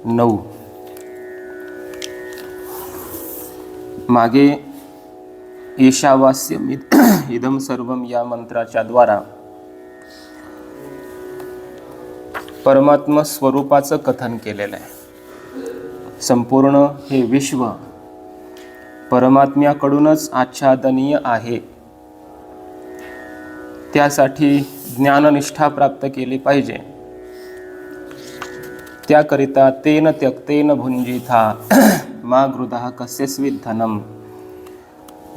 9. मागे ईशावास्यम इदम सर्वम या मंत्राच्या द्वारा परमात्मा स्वरूपाचं कथन केलेलं आहे. संपूर्ण हे विश्व परमात्म्याकडूनच आच्छादनीय आहे. त्यासाठी ज्ञाननिष्ठा प्राप्त केली पाहिजे. त्याकरिता तेन त्यक्तेन भुंजिथा मा गृधः कस्यस्वित् धनम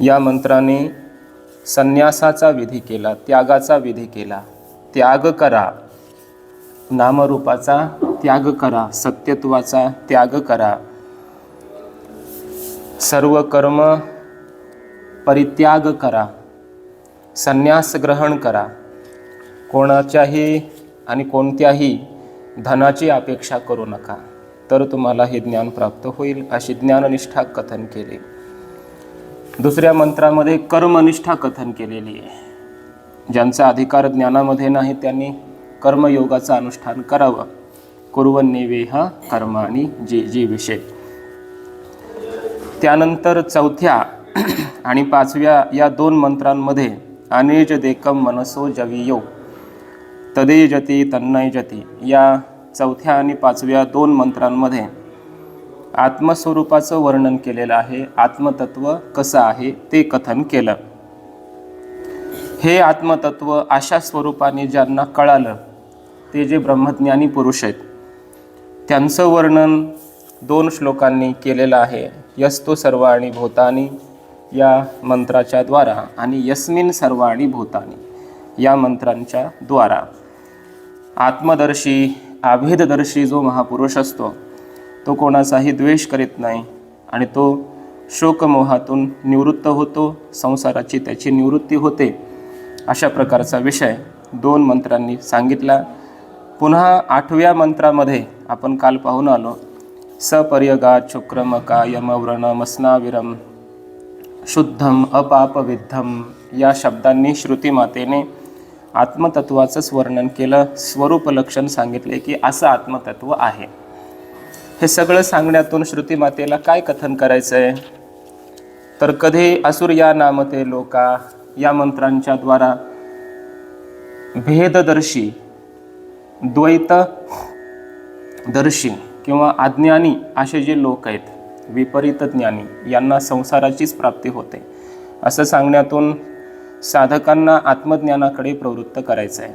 या मंत्राने संन्यासाचा विधी केला, त्यागाचा विधी केला. त्याग करा, नामरूपाचा त्याग करा, सत्यत्वाचा त्याग करा, सर्व कर्म परित्याग करा, संन्यास ग्रहण करा. कोणाच्याही आणि कोणत्याही धनाची अपेक्षा करू नका, तर तुम्हाला हे ज्ञान प्राप्त होईल, अशी ज्ञाननिष्ठा कथन केले. दुसऱ्या मंत्रामध्ये कर्मनिष्ठा कथन केलेली आहे. ज्यांचा अधिकार ज्ञानामध्ये नाही त्यांनी कर्मयोगाचं अनुष्ठान करावं. कुर्वन्नेवेह कर्माणि जी विषय. त्यानंतर चौथ्या आणि पाचव्या या 2 मंत्रांमध्ये अनेज देकम मनसो जवीयो तदेजती तन्नयजती या चौथ्या आणि पाचव्या 2 मंत्रांमध्ये आत्मस्वरूपाचं वर्णन केलेलं आहे. आत्मतत्व कसं आहे ते कथन केलं. हे आत्मतत्व अशा स्वरूपाने ज्यांना कळालं ते जे ब्रह्मज्ञानी पुरुष आहेत त्यांचं वर्णन 2 श्लोकांनी केलेलं आहे. यस्तु सर्वाणि भूतानि या मंत्राच्या द्वारा आणि यस्मिन सर्वाणि भूतानि या मंत्रांच्या द्वारा. आत्मदर्शी अभेददर्शी जो महापुरुष असतो तो कोणाचाही द्वेष करीत नाही आणि तो शोकमोहातून निवृत्त होतो, संसाराची त्याची निवृत्ती होते. अशा प्रकारचा विषय 2 मंत्रांनी सांगितला. पुन्हा 8व्या मंत्रामध्ये आपण काल पाहून आलो. सपर्यगात शुक्रमका यमव्रणमस्नाविरम शुद्धम अपापविद्धम या शब्दांनी श्रुतीमातेने आत्मतत्वाचंच वर्णन केलं. स्वरूप लक्षण सांगितले की असं आत्मतत्व आहे. हे सगळं सांगण्यातून श्रुतीमातेला काय कथन करायचं आहे, तर कधी असुर या नामते लोका या मंत्रांच्या द्वारा भेददर्शी, द्वैतदर्शी किंवा अज्ञानी असे जे लोक आहेत, विपरीत ज्ञानी, यांना संसाराचीच प्राप्ती होते असं सांगण्यातून साधकांना आत्मज्ञानाकडे प्रवृत्त करायचं आहे.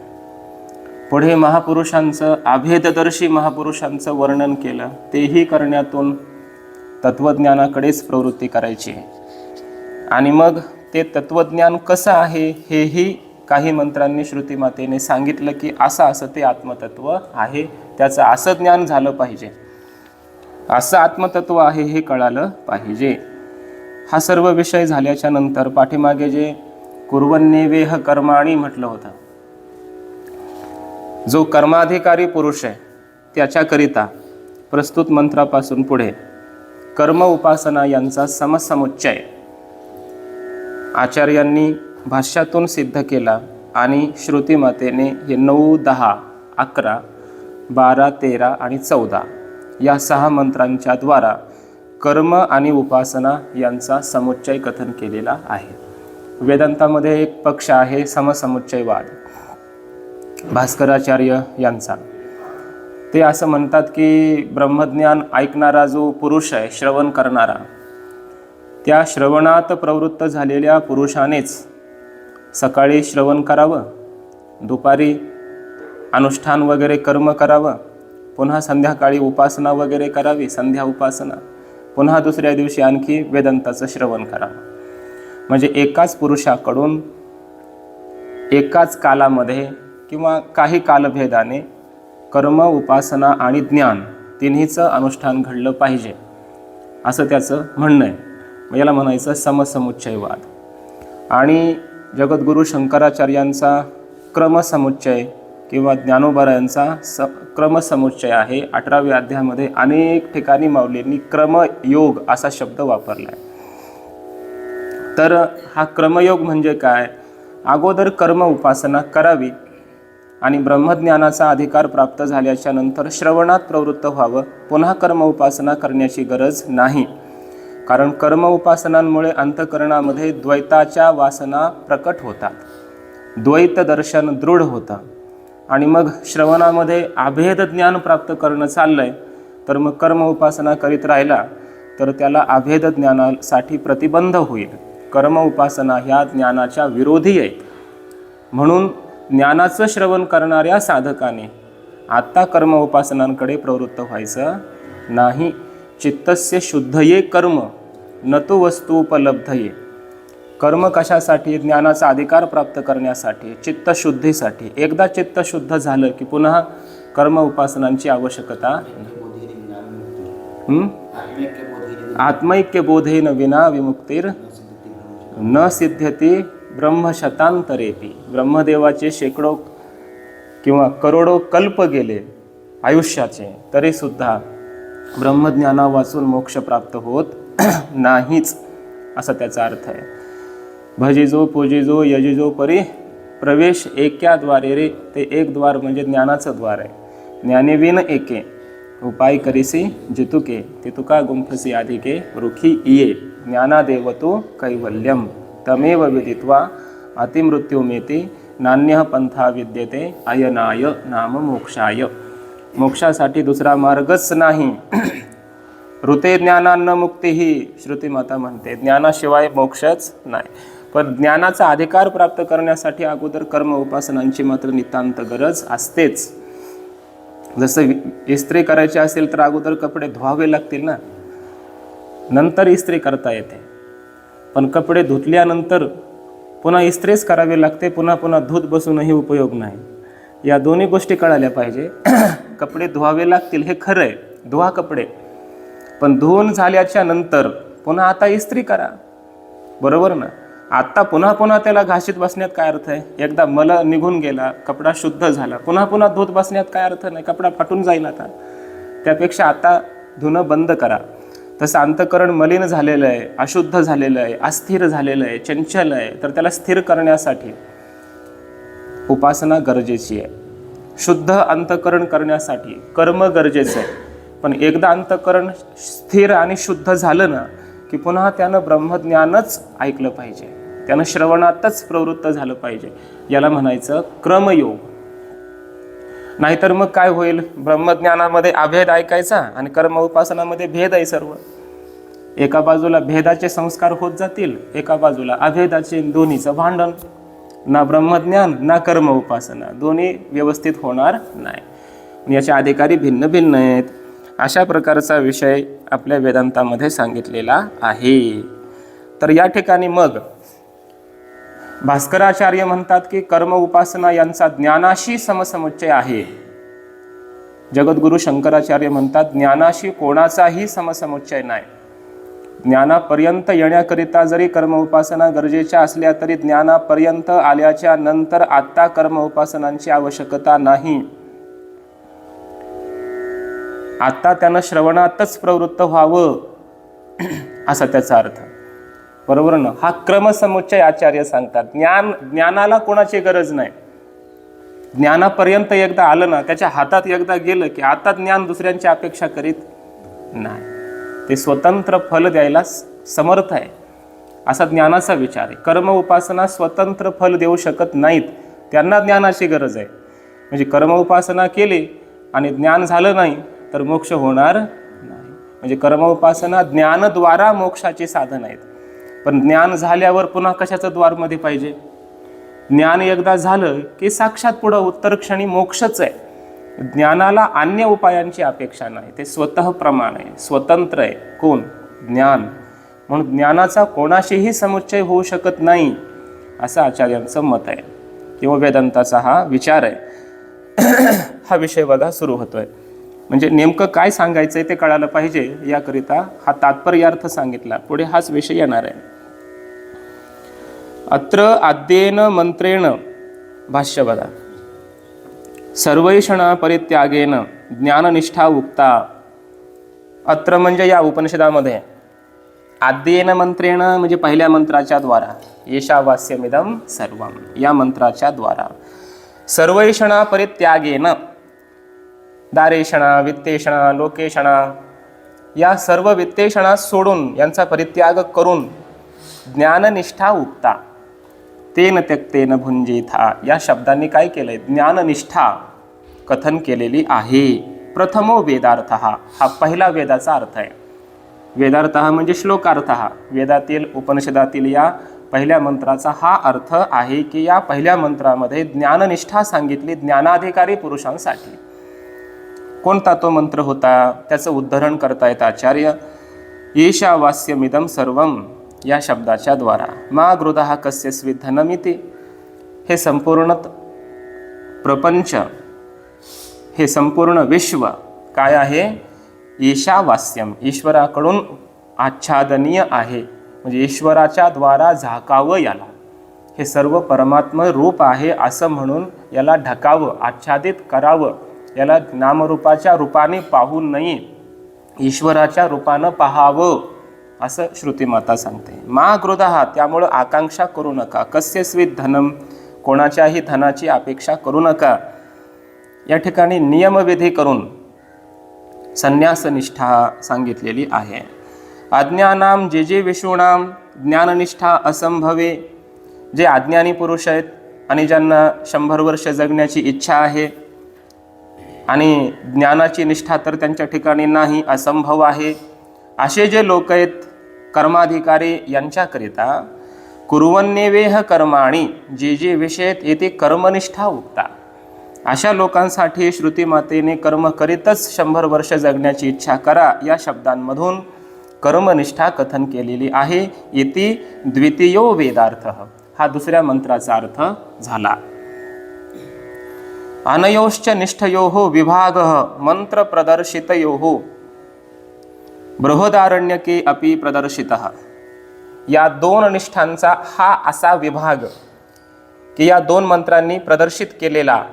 पुढे महापुरुषांचं, अभेददर्शी महापुरुषांचं वर्णन केलं. तेही करण्यातून तत्त्वज्ञानाकडेच प्रवृत्ती करायची आहे. आणि मग ते तत्त्वज्ञान कसं आहे हेही काही मंत्रांनी श्रुतीमातेने सांगितलं की असं ते आत्मतत्व आहे, त्याचं असं ज्ञान झालं पाहिजे, असं आत्मतत्व आहे हे कळालं पाहिजे. हा सर्व विषय झाल्याच्या नंतर पाठीमागे जे कुर्वन्नेवेह कर्माणि म्हटलं होतं, जो कर्माधिकारी पुरुष आहे त्याच्याकरिता प्रस्तुत मंत्रापासून पुढे कर्म उपासना यांचा समसमुच्चय आचार्यांनी भाष्यातून सिद्ध केला. आणि श्रुतीमातेने हे 9, 10, 11, 12, 13 आणि 14 या 6 मंत्रांच्या द्वारा कर्म आणि उपासना यांचा समुच्चय कथन केलेला आहे. वेदांतामध्ये एक पक्ष आहे समसमुच्चयवाद भास्कराचार्य यांचा. ते असं म्हणतात की ब्रह्मज्ञान ऐकणारा जो पुरुष आहे, श्रवण करणारा, त्या श्रवणात प्रवृत्त झालेल्या पुरुषानेच सकाळी श्रवण करावं, दुपारी अनुष्ठान वगैरे कर्म करावं, पुन्हा संध्याकाळी उपासना वगैरे करावी, संध्या उपासना, पुन्हा दुसऱ्या दिवशी आणखी वेदांताचं श्रवण करावं. म्हणजे एकाच पुरुषाकडून एकाच कालामध्ये किंवा काही कालभेदाने कर्म, उपासना आणि ज्ञान तिन्हीचं अनुष्ठान घडलं पाहिजे असं त्याचं म्हणणं आहे. याला म्हणायचं समसमुच्चयवाद. आणि जगद्गुरू शंकराचार्यांचा क्रमसमुच्चय किंवा ज्ञानोबरायांचा क्रमसमुच्चय आहे. 18व्या अध्यायामध्ये अनेक ठिकाणी माऊलींनी क्रमयोग असा शब्द वापरला आहे. तर हा क्रमयोग म्हणजे काय? अगोदर कर्म उपासना करावी आणि ब्रह्मज्ञानाचा अधिकार प्राप्त झाल्याच्या नंतर श्रवणात प्रवृत्त व्हावं, पुन्हा कर्म उपासना करण्याची गरज नाही. कारण कर्म उपासनांमुळे अंतःकरणामध्ये द्वैताच्या वासना प्रकट होतात, द्वैत दर्शन दृढ होतं. आणि मग श्रवणामध्ये अभेद ज्ञान प्राप्त करणं चाललंय, तर मग कर्म उपासना करीत राहिला तर त्याला अभेद ज्ञानासाठी प्रतिबंध होईल. कर्म उपासना ह्या ज्ञानाच्या विरोधी आहेत. म्हणून ज्ञानाचं श्रवण करणाऱ्या साधकाने आत्ता कर्म उपासनांकडे प्रवृत्त व्हायचं नाही. चित्तस्य शुद्धये कर्म न तो वस्तुपलब्धये. कर्म कशासाठी? ज्ञानाचा अधिकार प्राप्त करण्यासाठी, चित्तशुद्धीसाठी. एकदा चित्त शुद्ध झालं की पुन्हा कर्म उपासनांची आवश्यकता. आत्मैक्य बोधेन विना विमुक्तीर न सिद्ध्यती ब्रह्मशतांतरेपी. ब्रह्मदेवाचे शेकडो किंवा करोडो कल्प गेले आयुष्याचे, तरीसुद्धा ब्रह्मज्ञाना वाचून मोक्ष प्राप्त होत नाहीच, असा त्याचा अर्थ आहे. भजिजो पूजिजो यजिजो परी प्रवेश एक्या द्वारे रे. ते एक द्वार म्हणजे ज्ञानाचं द्वार आहे. ज्ञानेविन एके उपाय करीसी जितुके ते तुका गुंफसी आधिके रुखी इये. ज्ञानादेव तो कैवल्यम तमेव विदित्वा अतिमृत्युमेती नान्यः पंथा विद्यते अयनाय नाम मोक्षाय. मोक्षासाठी दुसरा मार्गच नाही. ऋते ज्ञानान्न मुक्ती ही श्रुतिमाता म्हणते, ज्ञानाशिवाय मोक्षच नाही. पण ज्ञानाचा अधिकार प्राप्त करण्यासाठी अगोदर कर्म उपासनांची मात्र नितांत गरज असतेच. जसं इस्त्री करायची असेल तर अगोदर कपडे धुवावे लागतील ना, नंतर इस्त्री करता येते. पण कपडे धुतल्यानंतर पुन्हा इस्त्रीच करावी लागते, पुन्हा पुन्हा धुत बसूनही उपयोग नाही. या दोन्ही गोष्टी कळाल्या पाहिजे. कपडे धुवावे लागतील हे खरं आहे, धुवा कपडे, पण धुवून झाल्याच्या नंतर पुन्हा आता इस्त्री करा, बरोबर ना. आत्ता पुन्हा पुन्हा त्याला घाशीत बसण्यात काय अर्थ आहे? एकदा मल निघून गेला, कपडा शुद्ध झाला, पुन्हा पुन्हा धुत बसण्यात काय अर्थ नाही, कपडा फाटून जाईल आता. त्यापेक्षा आता धुणं बंद करा. तसं अंतःकरण मलिन झालेलं आहे, अशुद्ध झालेलं आहे, अस्थिर झालेलं आहे, चंचल आहे, तर त्याला स्थिर करण्यासाठी उपासना गरजेची आहे. शुद्ध अंतःकरण करण्यासाठी कर्म गरजेचं आहे. पण एकदा अंतःकरण स्थिर आणि शुद्ध झालं ना की पुन्हा त्यानं ब्रह्मज्ञानच ऐकलं पाहिजे, त्यानं श्रवणातच प्रवृत्त झालं पाहिजे. याला म्हणायचं क्रमयोग. नाहीतर मग काय होईल? ब्रह्मज्ञानामध्ये अभेद ऐकायचा आणि कर्म उपासनामध्ये भेद आहे सर्व. एका बाजूला भेदाचे संस्कार होत जातील, एका बाजूला अभेदाचे, दोन्हीचं भांडण. ना ब्रह्मज्ञान ना कर्म उपासना, दोन्ही व्यवस्थित होणार नाही. याचे अधिकारी भिन्न भिन्न आहेत. अशा प्रकारचा विषय आपल्या वेदांतामध्ये सांगितलेला आहे. तर या ठिकाणी मग भास्कराचार्य म्हणतात की कर्म उपासना यांचा ज्ञानाशी समसमुच्चय आहे. जगद्गुरु शंकराचार्य म्हणतात ज्ञानाशी कोणाचाही समसमुच्चय नाही. ज्ञानापर्यंत येण्याकरिता जरी कर्म उपासना गरजेच्या असल्या तरी ज्ञानापर्यंत आल्याच्या नंतर आत्ता कर्म उपासनांची आवश्यकता नाही. आत्ता त्यानं श्रवणातच प्रवृत्त व्हावं, असा त्याचा अर्थ, बरोबर ना. हा क्रमसमुच्चय आचार्य सांगतात. ज्ञानाला कोणाची गरज नाही. ज्ञानापर्यंत एकदा आलं ना, त्याच्या हातात एकदा गेलं की आता ज्ञान दुसऱ्यांची अपेक्षा करीत नाही. ते स्वतंत्र फल द्यायला समर्थ आहे, असा ज्ञानाचा विचार आहे. कर्म उपासना स्वतंत्र फल देऊ शकत नाहीत, त्यांना ज्ञानाची गरज आहे. म्हणजे कर्म उपासना केली आणि ज्ञान झालं नाही तर मोक्ष होणार नाही. म्हणजे कर्म उपासना ज्ञानद्वारा मोक्षाचे साधन आहेत. पण ज्ञान झाल्यावर पुन्हा कशाचं द्वारमध्ये पाहिजे? ज्ञान एकदा झालं की साक्षात पुढं उत्तर क्षणी मोक्षच आहे. ज्ञानाला अन्य उपायांची अपेक्षा नाही, ते स्वतः प्रमाण आहे, स्वतंत्र आहे. कोण? ज्ञान. म्हणून ज्ञानाचा कोणाशीही समुच्चय होऊ शकत नाही, असं आचार्यांचं मत आहे किंवा वेदांताचा हा विचार आहे. हा विषय बघा सुरू होतोय. म्हणजे नेमकं काय सांगायचंय ते कळायला पाहिजे, याकरिता हा तात्पर्यार्थ सांगितला. पुढे हाच विषय येणार आहे. अत्र आद्येन मंत्रेण, भाष्य बघा, सर्वैषण परित्यागेन ज्ञाननिष्ठा उक्ता. अत्र म्हणजे या उपनिषदामध्ये, आद्येन मंत्रेण म्हणजे पहिल्या मंत्राच्या द्वारा, येशावास्यमिदं सर्वम, या मंत्राच्या द्वारा. सर्वैषणा परित्यागेन, दारेषणा, वित्तेषणा, लोकेषणा या सर्व वित्तेषणा सोडून, यांचा परित्याग करून ज्ञाननिष्ठा उक्ता, तेन त्यक्तेन भुंजेथा या शब्दांनी काय केलंय? ज्ञाननिष्ठा कथन केलेली आहे. प्रथमो वेदार्थ, हा पहिला वेदाचा अर्थ आहे. वेदार्थ म्हणजे श्लोकार्थ, वेदातील उपनिषदातील या पहिल्या मंत्राचा हा अर्थ आहे की या पहिल्या मंत्रामध्ये ज्ञाननिष्ठा सांगितली ज्ञानाधिकारी पुरुषांसाठी. कोणता तो मंत्र होता? त्याचं उद्धरण करतायत आचार्य. ईशावास्यमिदं सर्वं या शब्दाच्या द्वारा. मा गृधः कस्यस्वी धनमिति, हे संपूर्ण प्रपंच, हे संपूर्ण विश्व काय आहे? ईशावास्यम, ईश्वराकडून आच्छादनीय आहे, म्हणजे ईश्वराच्या द्वारा झाकावं याला. हे सर्व परमात्मा रूप आहे असं म्हणून याला ढकावं, आच्छादित करावं, याला नामरूपाच्या रूपाने पाहू नये, ईश्वराच्या रूपानं पाहावं असं श्रुतीमाता सांगते. मा गृधः, त्यामुळं आकांक्षा करू नका. कस्यस्वी धनम, कोणाच्याही धनाची अपेक्षा करू नका. या ठिकाणी नियमविधी करून संन्यासनिष्ठा सांगितलेली आहे. अज्ञानाम जे जे विषूणाम ज्ञाननिष्ठा असंभवे, जे अज्ञानी पुरुष आहेत आणि ज्यांना 100 वर्ष जगण्याची इच्छा आहे आणि ज्ञानाची निष्ठा तर त्यांच्या ठिकाणी नाही, असंभव आहे, असे जे लोक आहेत कर्माधिकारी, यांच्याकरिता कुर्वन्येवेह कर्माणि, जे जे विषय येथे कर्मनिष्ठा उक्ता, अशा लोकांसाठी श्रुतीमातेने कर्म करीतच 100 वर्ष जगण्याची इच्छा करा या शब्दांमधून कर्मनिष्ठा कथन केलेली आहे. इति द्वितीयो वेदार्थ, हा दुसऱ्या मंत्राचा अर्थ झाला. अनयोश्च निष्ठयोः विभागः मंत्र प्रदर्शितयोः बृहदारण्यके अपि प्रदर्शितः, या दोन निष्ठांचा हा असा विभाग की या दोन मंत्रांनी प्रदर्शित केलेला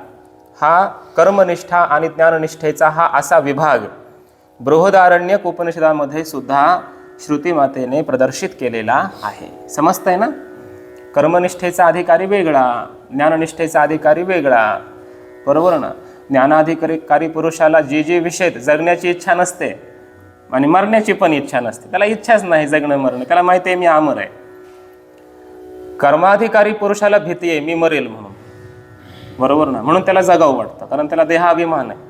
हा कर्मनिष्ठा आणि ज्ञाननिष्ठेचा हा असा विभाग बृहदारण्यक उपनिषदामध्ये सुद्धा श्रुतीमातेने प्रदर्शित केलेला आहे. समजतंय ना? कर्मनिष्ठेचा अधिकारी वेगळा, ज्ञाननिष्ठेचा अधिकारी वेगळा, बरोबर ना? ज्ञानाधिकारी पुरुषाला जे जे विषय जगण्याची इच्छा नसते आणि मरण्याची पण इच्छा नसते, त्याला इच्छाच नाही जगणं मरणं, त्याला माहिती आहे मी अमर आहे. कर्माधिकारी पुरुषाला भीती आहे मी मरेल म्हणून, बरोबर ना? म्हणून त्याला जगावं वाटतं, कारण त्याला देहाभिमान आहे,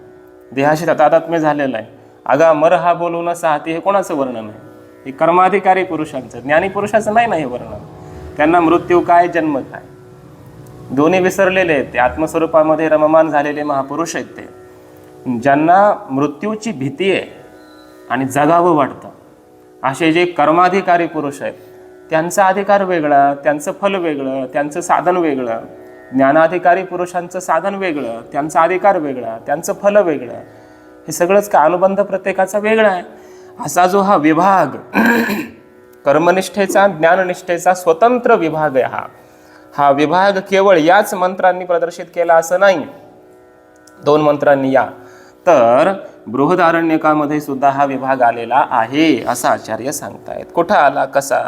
देहाशी तादात्म्य झालेला आहे. अगा मर हा बोलून साहती, हे कोणाचं वर्णन आहे? हे कर्माधिकारी पुरुषांचं, ज्ञानी पुरुषाचं नाही ना हे वर्णन. त्यांना मृत्यू काय, जन्म काय दोन्ही विसरलेले आहेत. ते आत्मस्वरूपामध्ये रममान झालेले महापुरुष आहेत. ते ज्यांना मृत्यूची भीती आहे आणि जगावं वाटतं, असे जे कर्माधिकारी पुरुष आहेत त्यांचा अधिकार वेगळा, त्यांचं फल वेगळं, त्यांचं साधन वेगळं. ज्ञानाधिकारी पुरुषांचं साधन वेगळं, त्यांचा अधिकार वेगळा, त्यांचं फल वेगळं. हे सगळंच का अनुबंध प्रत्येकाचा वेगळा आहे. असा जो हा विभाग कर्मनिष्ठेचा ज्ञाननिष्ठेचा स्वतंत्र विभाग आहे, हा विभाग केवळ याच मंत्रांनी प्रदर्शित केला असं नाही, दोन मंत्रांनी या, तर बृहदारण्यकामध्ये सुद्धा हा विभाग आलेला आहे असं आचार्य सांगतायत. कुठं आला, कसा?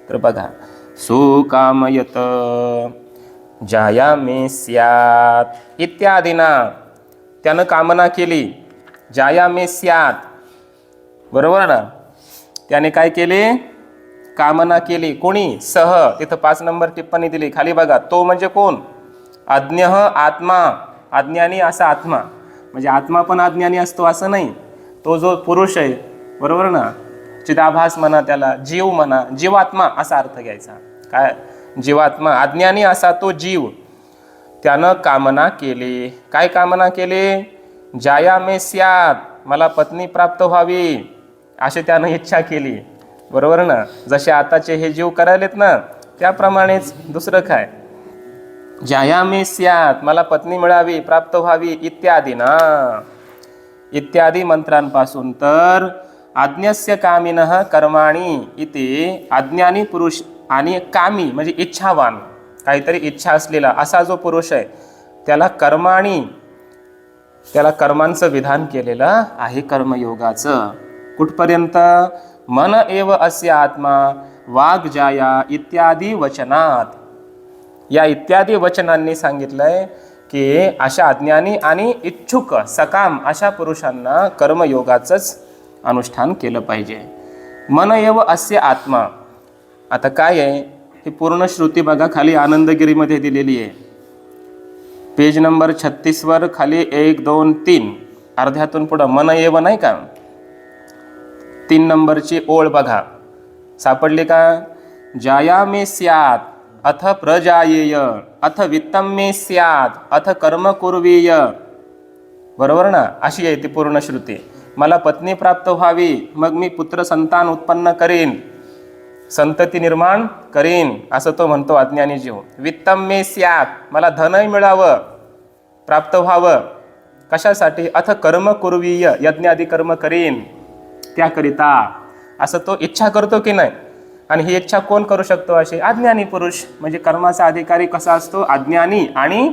तर बघा, सुकामयत जायामे स्यात् इत्यादीना, त्यानं कामना केली, जायामे स्यात्, बरोबर ना? त्याने काय केले? कामना केली. कोणी? सह, तिथं 5 नंबर टिप्पणी दिली खाली बघा. तो म्हणजे कोण? अज्ञः आत्मा, अज्ञानी असा आत्मा, म्हणजे आत्मा पण अज्ञानी असतो असं नाही. तो जो पुरुष आहे, बरोबर ना? चिदाभास म्हणा त्याला, जीव म्हणा, जीवात्मा असा अर्थ घ्यायचा. काय? जीवात्मा, अज्ञानी असा तो जीव, त्यानं कामना केली. काय कामना केली? जायामे स्यात्, मला पत्नी प्राप्त व्हावी अशी त्यानं इच्छा केली, बरोबर ना? जसे आताचे हे जीव करायलेत ना त्याप्रमाणेच दुसरं काय? जायामे स्यात्, मला पत्नी मिळावी, प्राप्त व्हावी इत्यादी ना, इत्यादी मंत्रांपासून. तर अज्ञस्य कामिनः कर्माणि इति, अज्ञानी पुरुष आणि कामी म्हणजे इच्छावान, काहीतरी इच्छा असलेला असा जो पुरुष आहे त्याला कर्माणि, त्याला कर्मांचं विधान केलेलं आहे कर्मयोगाचं. कुठपर्यंत? मन एव अस्य आत्मा वाग्जाया इत्यादी वचनात, या इत्यादी वचनांनी सांगितलंय की अशा अज्ञानी आणि इच्छुक सकाम अशा पुरुषांना कर्मयोगाचंच अनुष्ठान केलं पाहिजे. मन एव अस्य आत्मा. आता काय आहे, ही पूर्ण श्रुती बघा खाली आनंदगिरीमध्ये दिलेली आहे. पेज नंबर 36 खाली 1, 2, 3 अर्ध्यातून पुढं मन एव नाही का, 3 नंबरची ओळ बघा, सापडली का? जाया मे स्यात् अथ प्रजायेय अथ वित्तम मे स्यात् अथ कर्म कुर्वीय. बरोबर ना? अशी आहे ती पूर्ण श्रुती. मला पत्नी प्राप्त व्हावी, मग मी पुत्र संतान उत्पन्न करीन, संतती निर्माण करीन, असं तो म्हणतो अज्ञानी जीव. वित्तम मे स्यात्, मला धनही मिळावं, प्राप्त व्हावं. कशासाठी? अथ कर्म कुर्वीय, यज्ञादी कर्म करीन त्याकरिता, असं तो इच्छा करतो की नाही? आणि ही इच्छा कोण करू शकतो? असे अज्ञानी पुरुष. म्हणजे कर्माचा अधिकारी कसा असतो? अज्ञानी आणि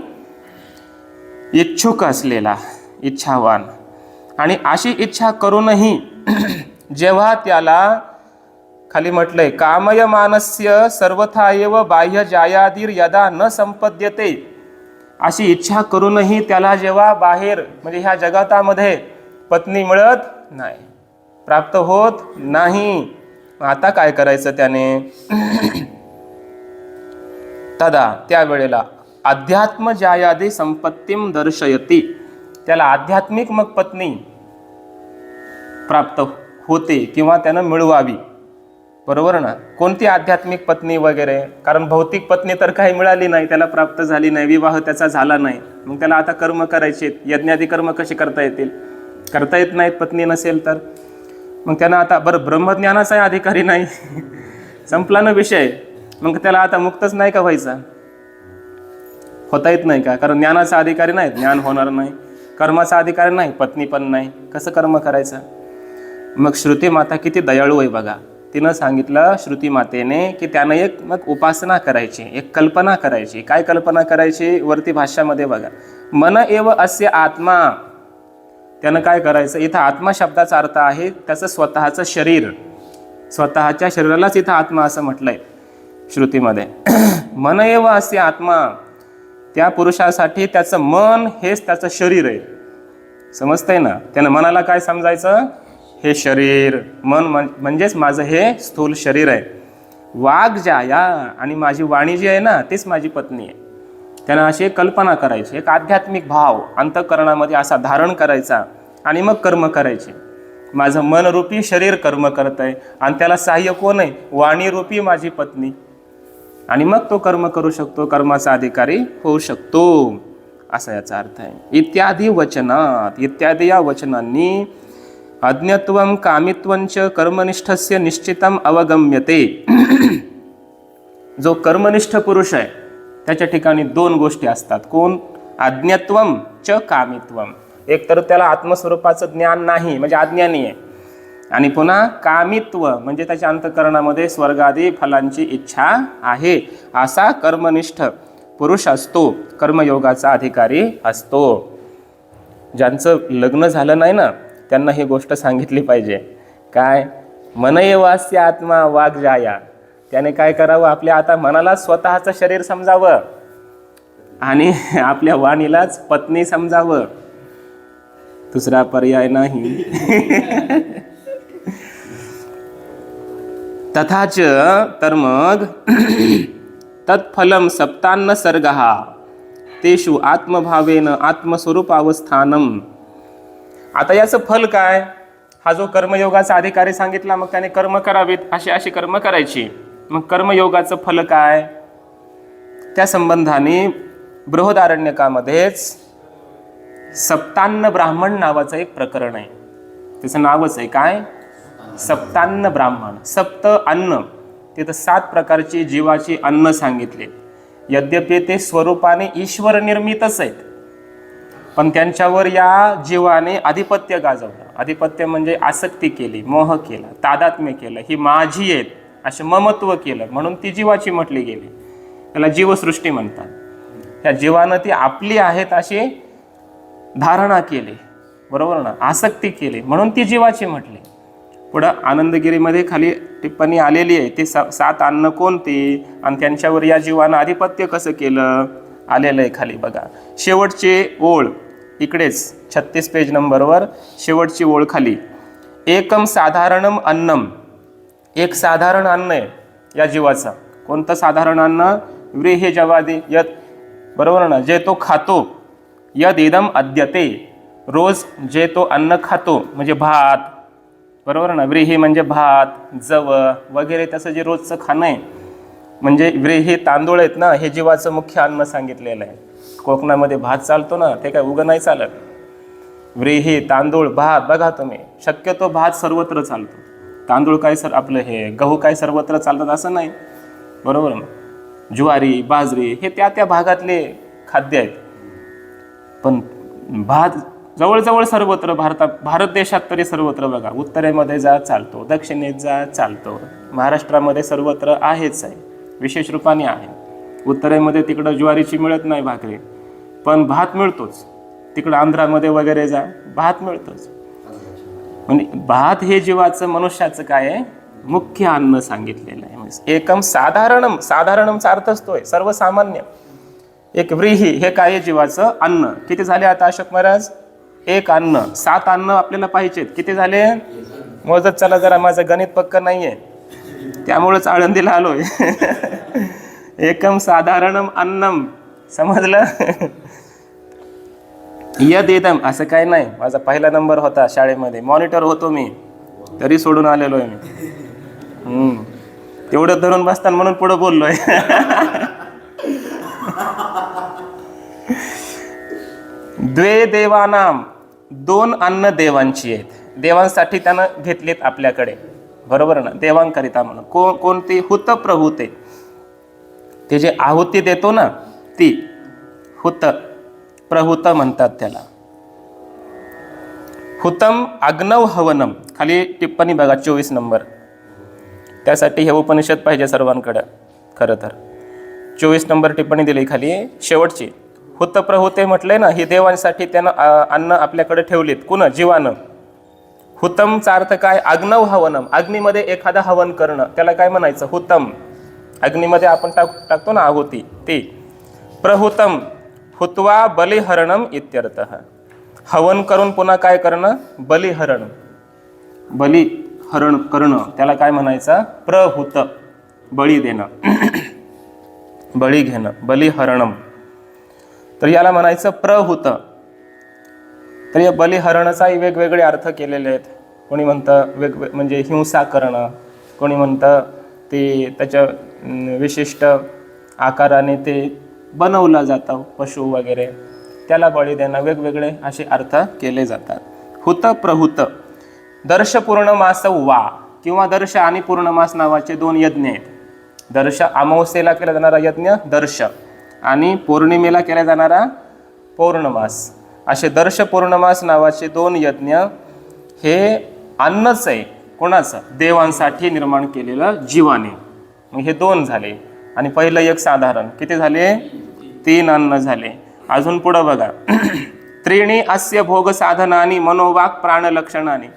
इच्छुक असलेला, इच्छावान. आणि अशी इच्छा करूनही जेव्हा त्याला खाली म्हटलंय कामय मानस्य सर्वथा एव बाह्य जायादीर यदा न संपद्यते, अशी इच्छा करूनही त्याला जेव्हा बाहेर म्हणजे ह्या जगतामध्ये पत्नी मिळत नाही, प्राप्त होत नाही, आता काय करायचं त्याने? तदा त्यावेळेला अध्यात्म जायादी संपत्तीम दर्शयती, त्याला आध्यात्मिक मग पत्नी प्राप्त होते किंवा त्यानं मिळवावी. बरोबर ना? कोणती आध्यात्मिक पत्नी वगैरे? कारण भौतिक पत्नी तर काही मिळाली नाही, त्याला प्राप्त झाली नाही, विवाह त्याचा झाला नाही, मग त्याला आता कर्म करायचे, यज्ञादी कर्म कसे करता येतील? करता येत नाहीत पत्नी नसेल तर. मग त्यांना आता बरं ब्रह्मज्ञानाचाही अधिकारी नाही संपला ना विषय, मग त्याला आता मुक्तच नाही का व्हायचा? होता येत नाही का? कारण ज्ञानाचा अधिकारी नाही, ज्ञान होणार नाही. कर्माचा अधिकारी नाही, पत्नी पण नाही, कसं कर्म करायचं? मग श्रुती माता किती दयाळू आहे बघा. तिनं सांगितलं श्रुती मातेने की त्यानं एक मग उपासना करायची, एक कल्पना करायची. काय कल्पना करायची? वरती भाष्यामध्ये बघा, मन एव अस्य आत्मा. त्यानं काय करायचं? इथं आत्मा शब्दाचा अर्थ आहे त्याचं स्वतःचं शरीर, स्वतःच्या शरीरालाच इथं आत्मा असं म्हटलंय श्रुतीमध्ये. मन एव अस्य आत्मा, त्या पुरुषासाठी त्याचं मन हेच त्याचं शरीर आहे. समजतंय ना? त्यानं मनाला काय समजायचं? हे शरीर. मन म्हणजेच माझं हे स्थूल शरीर आहे. वाग जाया, आणि माझी वाणी जी आहे ना तीच माझी पत्नी आहे. त्यानं अशी कल्पना करायची, एक आध्यात्मिक भाव अंतःकरणामध्ये असा धारण करायचा आणि मग कर्म करायचे. माझं मनरूपी शरीर कर्म करत आहे आणि त्याला सहाय्य कोण आहे? वाणीरूपी माझी पत्नी. आणि मग तो कर्म करू शकतो, कर्माचा अधिकारी होऊ शकतो, असा याचा अर्थ आहे. इत्यादी वचनात, इत्यादी या वचनांनी अज्ञत्वं कामित्वंच कर्मनिष्ठस्य निश्चितम अवगम्यते. जो कर्मनिष्ठ पुरुष आहे त्याच्या ठिकाणी 2 गोष्टी असतात. कोण? अज्ञत्वम च कामित्वम. एक तर त्याला आत्मस्वरूपाचं ज्ञान नाही म्हणजे अज्ञानी आहे, आणि पुन्हा कामित्व म्हणजे त्याच्या अंतःकरणामध्ये स्वर्गादी फलांची इच्छा आहे, असा कर्मनिष्ठ पुरुष असतो, कर्मयोगाचा अधिकारी असतो. ज्यांचं लग्न झालं नाही ना त्यांना ही गोष्ट सांगितली पाहिजे. काय? मन एव अस्य आत्मा वाग जाया. त्याने काय करावं? आपल्या आता मनाला स्वतःचं शरीर समजावं आणि आपल्या वाणीलाच पत्नी समजावं, दुसरा पर्याय नाही. तथाच तर मग तत्फलम सप्तान्न सर्गहा तेषु आत्मभावेन आत्मस्वरूपावस्थानम. आता याचं फल काय? हा जो कर्मयोगाचा अधिकारी सांगितला, मग त्याने कर्म करावेत, अशी कर्म करायची. मग कर्मयोगाचं फल काय? त्या संबंधाने बृहदारण्यकामध्येच सप्तान्न ब्राह्मण नावाचं एक प्रकरण आहे. त्याचं नावच आहे काय? सप्तान्न ब्राह्मण. सप्त अन्न, तिथं 7 प्रकारची जीवाची अन्न सांगितले. यद्यपि ते स्वरूपाने ईश्वर निर्मितच आहेत, पण त्यांच्यावर या जीवाने अधिपत्य गाजवलं. अधिपत्य म्हणजे आसक्ती केली, मोह केला, तादात्म्य केलं, ही माझी आहेत असे ममत्व केलं, म्हणून ती जीवाची म्हटली गेली. त्याला जीवसृष्टी म्हणतात. त्या जीवानं ती आपली आहेत अशी धारणा केली, बरोबर ना? आसक्ती केली, म्हणून ती जीवाची म्हटली. पुढं आनंदगिरीमध्ये खाली टिप्पणी आलेली आहे. ते 7 अन्न कोणती आणि त्यांच्यावर या जीवानं आधिपत्य कसं केलं, आलेलं आहे खाली बघा. शेवटची ओळ इकडेच 36 पेज नंबरवर शेवटची ओळ खाली, एकम साधारणम अन्नम, एक साधारण अन्न आहे या जीवाचं. कोणतं साधारण अन्न? व्रीहि जवादी यत, बरोबर ना, जे तो खातो. यद इदम अद्यते, रोज जे तो अन्न खातो म्हणजे भात, बरोबर ना. व्रीहि म्हणजे भात, जव वगैरे त्याचं जे रोजचं खाणं आहे. म्हणजे व्रीहि तांदूळ आहेत ना, हे जीवाचं मुख्य अन्न सांगितलेलं आहे. कोकणामध्ये भात चालतो ना, ते काय उगं नाही चालत. व्रीहि तांदूळ भात बघा तुम्ही, शक्यतो भात सर्वत्र चालतो. तांदूळ काय आपलं हे गहू काय सर्वत्र चालतात असं नाही, बरोबर ना. ज्वारी बाजरी हे त्या भागातले खाद्य आहेत. पण भात जवळजवळ सर्वत्र भारत देशात तरी सर्वत्र बघा, उत्तरेमध्ये जा चालतो, दक्षिणेत जा चालतो, महाराष्ट्रामध्ये सर्वत्र आहेच आहे, विशेष रूपाने आहे. उत्तरेमध्ये तिकडं ज्वारीची मिळत नाही भाकरी, पण भात मिळतोच. तिकडं आंध्रामध्ये वगैरे जा, भात मिळतोच. म्हणजे भात हे जीवाचं मनुष्याचं काय आहे? मुख्य अन्न सांगितलेलं आहे. एकम साधारणम, साधारणमचा अर्थ असतोय सर्वसामान्य. एक व्रीहि हे काय जीवाचं अन्न. किती झाले आता अशोक महाराज? एक अन्न. 7 अन्न आपल्याला पाहिजेत. किती झाले? मोजत चला जरा, माझं गणित पक्क नाहीये त्यामुळेच आळंदीला आलोय. एकम साधारणम अन्नम, समजलं? यद इदम असं काय नाही. माझा पहिला नंबर होता शाळेमध्ये, मॉनिटर होतो मी, तरी सोडून आलेलो आहे मी. तेवढं धरून बसताना म्हणून पुढे बोललोय. द्वे देवानाम, 2 अन्न देवांची आहेत. देवांसाठी त्यानं घेतलेत आपल्याकडे, बरोबर ना, देवांकरिता म्हणून. कोणती? हुत प्रहुते, ते जे आहुती देतो ना ती हुत प्रहुत म्हणतात त्याला. हुतम अग्नव हवनम, खाली टिप्पणी बघा 24 नंबर. त्यासाठी हे उपनिषद पाहिजे सर्वांकडे खरं तर. 24 नंबर टिप्पणी दिली खाली शेवटची. हुत प्रहुते म्हटलंय ना, ही देवांसाठी त्यानं अन्न आपल्याकडे ठेवलीत. कुणं? जीवानं. हुतमचा अर्थ काय? अग्नव हवनम, अग्नीमध्ये एखादा हवन करणं, त्याला काय म्हणायचं? हुतम. अग्नीमध्ये आपण टाकतो ना आहुती, ती. प्रहुतम हुत्वा बलिहरणम इत्यर्थः, हवन करून पुन्हा काय करणं? बलिहरण. बलिहरण करणं त्याला काय म्हणायचं? प्रहुत, बळी देणं, बळी घेणं, बलिहरणम. तर याला म्हणायचं प्रहुत. तर या बलिहरणाचाही वेगवेगळे अर्थ केलेले आहेत. कोणी म्हणतं म्हणजे हिंसा करणं, कोणी म्हणतं ते त्याच्या विशिष्ट आकाराने ते बनवला जातं पशु वगैरे, त्याला बळी देणं, वेगवेगळे असे अर्थ केले जातात. हुत प्रहुत. दर्श पूर्णमास वा, किंवा दर्श आणि पूर्णमास नावाचे 2 यज्ञ आहेत. दर्श अमावस्येला केला जाणारा यज्ञ दर्श, आणि पौर्णिमेला केला जाणारा पौर्णमास. असे दर्श पौर्णमास नावाचे 2 यज्ञ हे अन्नच आहे. कोणाचं? देवांसाठी निर्माण केलेलं जीवाने. मग हे 2 झाले, आणि पहिलं एक साधारण. किती झाले? 3 अन्न झाले. अजून पुढं बघा. त्रीणी अस्य भोग साधनानी मनोवाक प्राण लक्षणाने,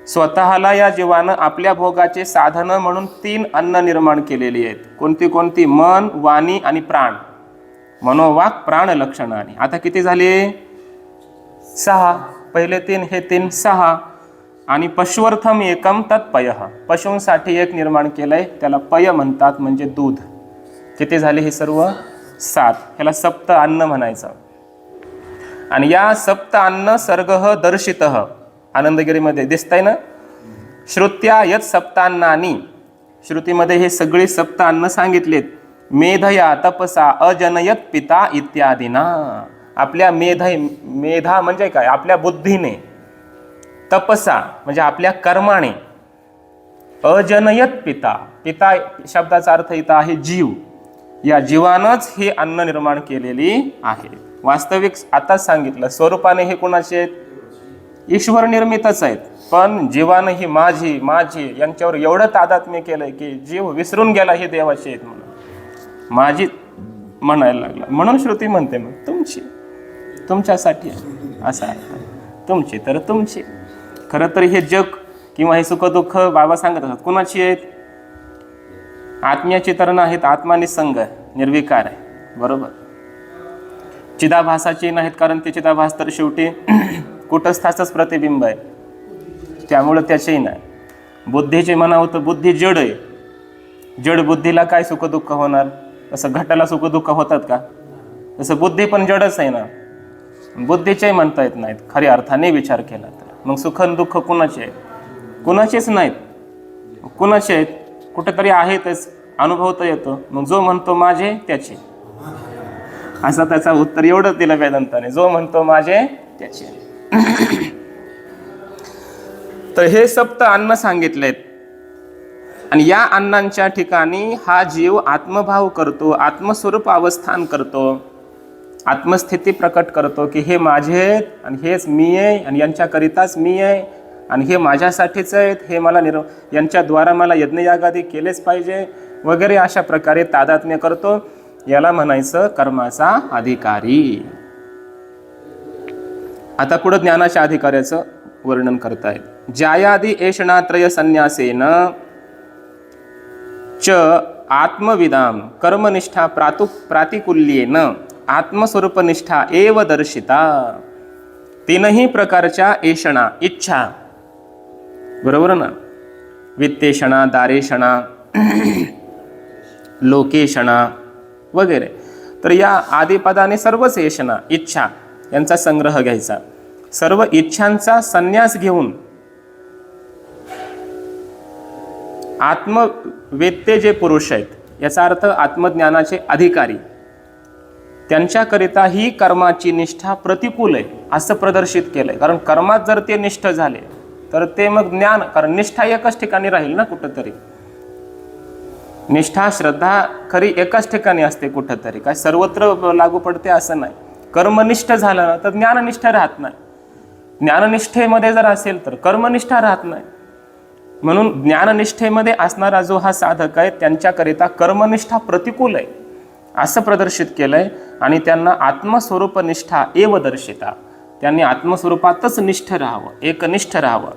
स्वतःला या जीवानं आपल्या भोगाचे साधनं म्हणून 3 अन्न निर्माण केलेली आहेत. कोणती कोणती? मन, वाणी आणि प्राण. मनोवाक प्राण लक्षणाने. आता किती झाले? 6. पहिले 3, हे 3, 6. आणि पशुर्थम एकम तत्पय, पशूंसाठी एक निर्माण केलंय, त्याला पय म्हणतात, म्हणजे दूध. किती झाले हे सर्व? 7. ह्याला सप्त अन्न म्हणायचं. आणि या सप्त अन्न सर्गः दर्शितः, आनंदगिरीमध्ये दिसतंय ना. श्रुत्या यत सप्तान्नानी, श्रुतीमध्ये हे सगळे सप्त अन्न सांगितलेत. मेधया तपसा अजनयत पिता इत्यादीना, आपल्या मेधा म्हणजे काय? आपल्या बुद्धीने, तपसा म्हणजे आपल्या कर्माने, अजनयत पिता, पिता शब्दाचा अर्थ इथं आहे जीव. या जीवानंच हे अन्न निर्माण केलेली आहे. वास्तविक आताच सांगितलं, स्वरूपाने हे कोणाचे आहेत? ईश्वर निर्मितच आहेत. पण जीवानं ही माझी माझी यांच्यावर एवढं तादात्म्य केलंय की जीव विसरून गेला हे देवाचे आहेत म्हणून, माझी म्हणायला लागला. म्हणून श्रुती म्हणते मग तुमची, तुमच्यासाठी असा अर्थ. तुमची तर तुमची. खरं तर हे जग किंवा हे सुखदुःख बाबा सांगत असतात कोणाची आहेत? आत्म्याची तर नाहीत. आत्मा निसंग निर्विकार आहे, बरोबर. चिदाभासाची नाहीत, कारण ते चिदाभास तर शेवटी कुटस्थाचंच प्रतिबिंब आहे, त्यामुळं त्याचेही नाही. बुद्धीचे म्हणावं तर बुद्धी जड आहे. जड बुद्धीला काय सुखदुःख होणार? तसं घटाला सुखदुःख होतात का? तसं बुद्धी पण जडच आहे ना. बुद्धीचेही म्हणता येत नाहीत खऱ्या अर्थाने विचार केला तर. मग सुख आणि दुःख कुणाचे आहेत? कुणाचेच नाहीत. कुणाचे आहेत? कुठेतरी आहेतच, अनुभवता येतो. मग जो म्हणतो माझे त्याचे, असं त्याचा उत्तर एवढंच दिलं वेदांताने, जो म्हणतो माझे त्याचे. तर हे सप्त अन्न सांगितलेत, आणि या अन्नांच्या ठिकाणी हा जीव आत्मभाव करतो, आत्मस्वरूप अवस्थान करतो, आत्मस्थिती प्रकट करतो की हे माझे आहेत आणि हेच मी आहे आणि यांच्याकरिताच मी आहे आणि हे माझ्यासाठीच आहेत, हे मला यांच्याद्वारा मला यज्ञयागादी केलेच पाहिजे वगैरे, अशा प्रकारे तादात्म्य करतो. याला म्हणायचं कर्माचा अधिकारी. आता पुढे ज्ञानाच्या अधिकाऱ्याचं वर्णन करतायत. ज्यायादी एषणात्रय संन्यासेन च आत्मविदाम कर्मनिष्ठा प्रातिकुल्येन आत्मस्वरूपनिष्ठा एव दर्शिता. तीनही प्रकारच्या एषणा, इच्छा, बरोबर ना, वित्तेषणा, दारेषणा, लोकेषणा वगैरे, तर या आदिपदाने सर्वच एषणा, इच्छा यांचा संग्रह घ्यायचा. सर्व इच्छांचा संन्यास घेऊन आत्मवेत्ते जे पुरुष आहेत, याचा अर्थ आत्मज्ञानाचे अधिकारी, त्यांच्याकरिता ही कर्माची निष्ठा प्रतिकूल आहे असं प्रदर्शित केलंय. कारण कर्मात जर ते निष्ठ झाले तर ते मग ज्ञान, कारण निष्ठा एकच ठिकाणी राहील ना कुठंतरी. निष्ठा, श्रद्धा खरी एकाच ठिकाणी असते कुठंतरी, काय सर्वत्र लागू पडते असं नाही. कर्मनिष्ठ झालं ना तर ज्ञाननिष्ठ राहत नाही. ज्ञाननिष्ठेमध्ये जर असेल तर कर्मनिष्ठा राहत नाही. म्हणून ज्ञाननिष्ठेमध्ये असणारा जो हा साधक आहे त्यांच्याकरिता कर्मनिष्ठा प्रतिकूल आहे असं प्रदर्शित केलंय. आणि त्यांना आत्मस्वरूप निष्ठा एव दर्शिता, त्यांनी आत्मस्वरूपातच निष्ठ राहावं, एकनिष्ठ राहावं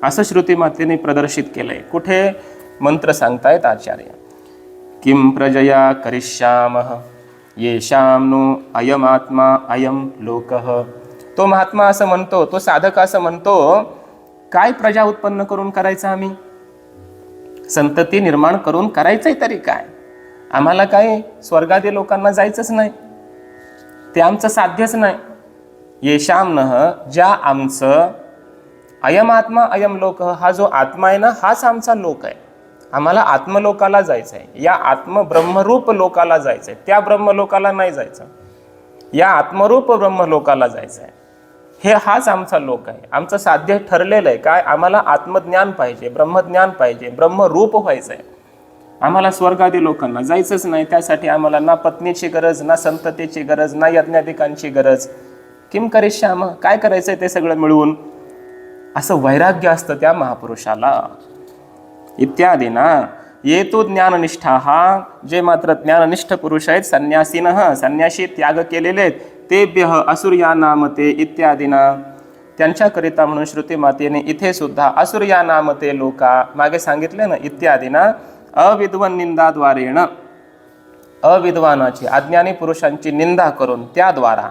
असं श्रुतीमातेने प्रदर्शित केलंय. कुठे? मंत्र सांगतायत आचार्य. किं प्रजया करिष्यामः येषां नो अयमात्मा अयम लोकः. तो महात्मा असं म्हणतो, तो साधक असं म्हणतो, काय प्रजा उत्पन्न करून करायचं? आम्ही संतती निर्माण करून करायचंय तरी काय? आम्हाला काय स्वर्गादी लोकांना जायचंच नाही, ते आमचं साध्यच नाही. येशामनः, ज्या आमचं, अयम आत्मा अयम लोक, हा जो आत्मा आहे ना हाच आमचा लोक आहे. आम्हाला आत्मलोकाला जायचं आहे, या आत्मब्रह्मरूप लोकाला जायचं आहे, त्या ब्रह्मलोकाला नाही जायचं, या आत्मरूप ब्रह्मलोकाला जायचं आहे. हाच आमचा लोक आहे. आमचं साध्य ठरलेलं आहे काय? आम्हाला आत्मज्ञान पाहिजे, ब्रह्मज्ञान पाहिजे, ब्रह्मरूप व्हायचं आहे. आम्हाला स्वर्गादी लोकांना जायचंच नाही. त्यासाठी आम्हाला ना पत्नीची गरज, ना संततीची गरज, ना यज्ञाधिकांची गरज. किम करिष्याम, काय करायचंय ते सगळं मिळवून, असं वैराग्य असतं त्या महापुरुषाला. इत्यादी ना. ये तो ज्ञाननिष्ठा, हा जे मात्र ज्ञाननिष्ठ पुरुष आहेत, संन्यासीनः, संन्याशी त्याग केलेले आहेत, तेभ्यः असुर्या नामते इत्यादीना, त्यांच्याकरिता म्हणून श्रुती मातेने इथे सुद्धा असुर्या नामते लोका, मागे सांगितले ना, इत्यादीना अविद्वान निंदाद्वारेण, अविद्वानाची अज्ञानी पुरुषांची निंदा करून त्याद्वारा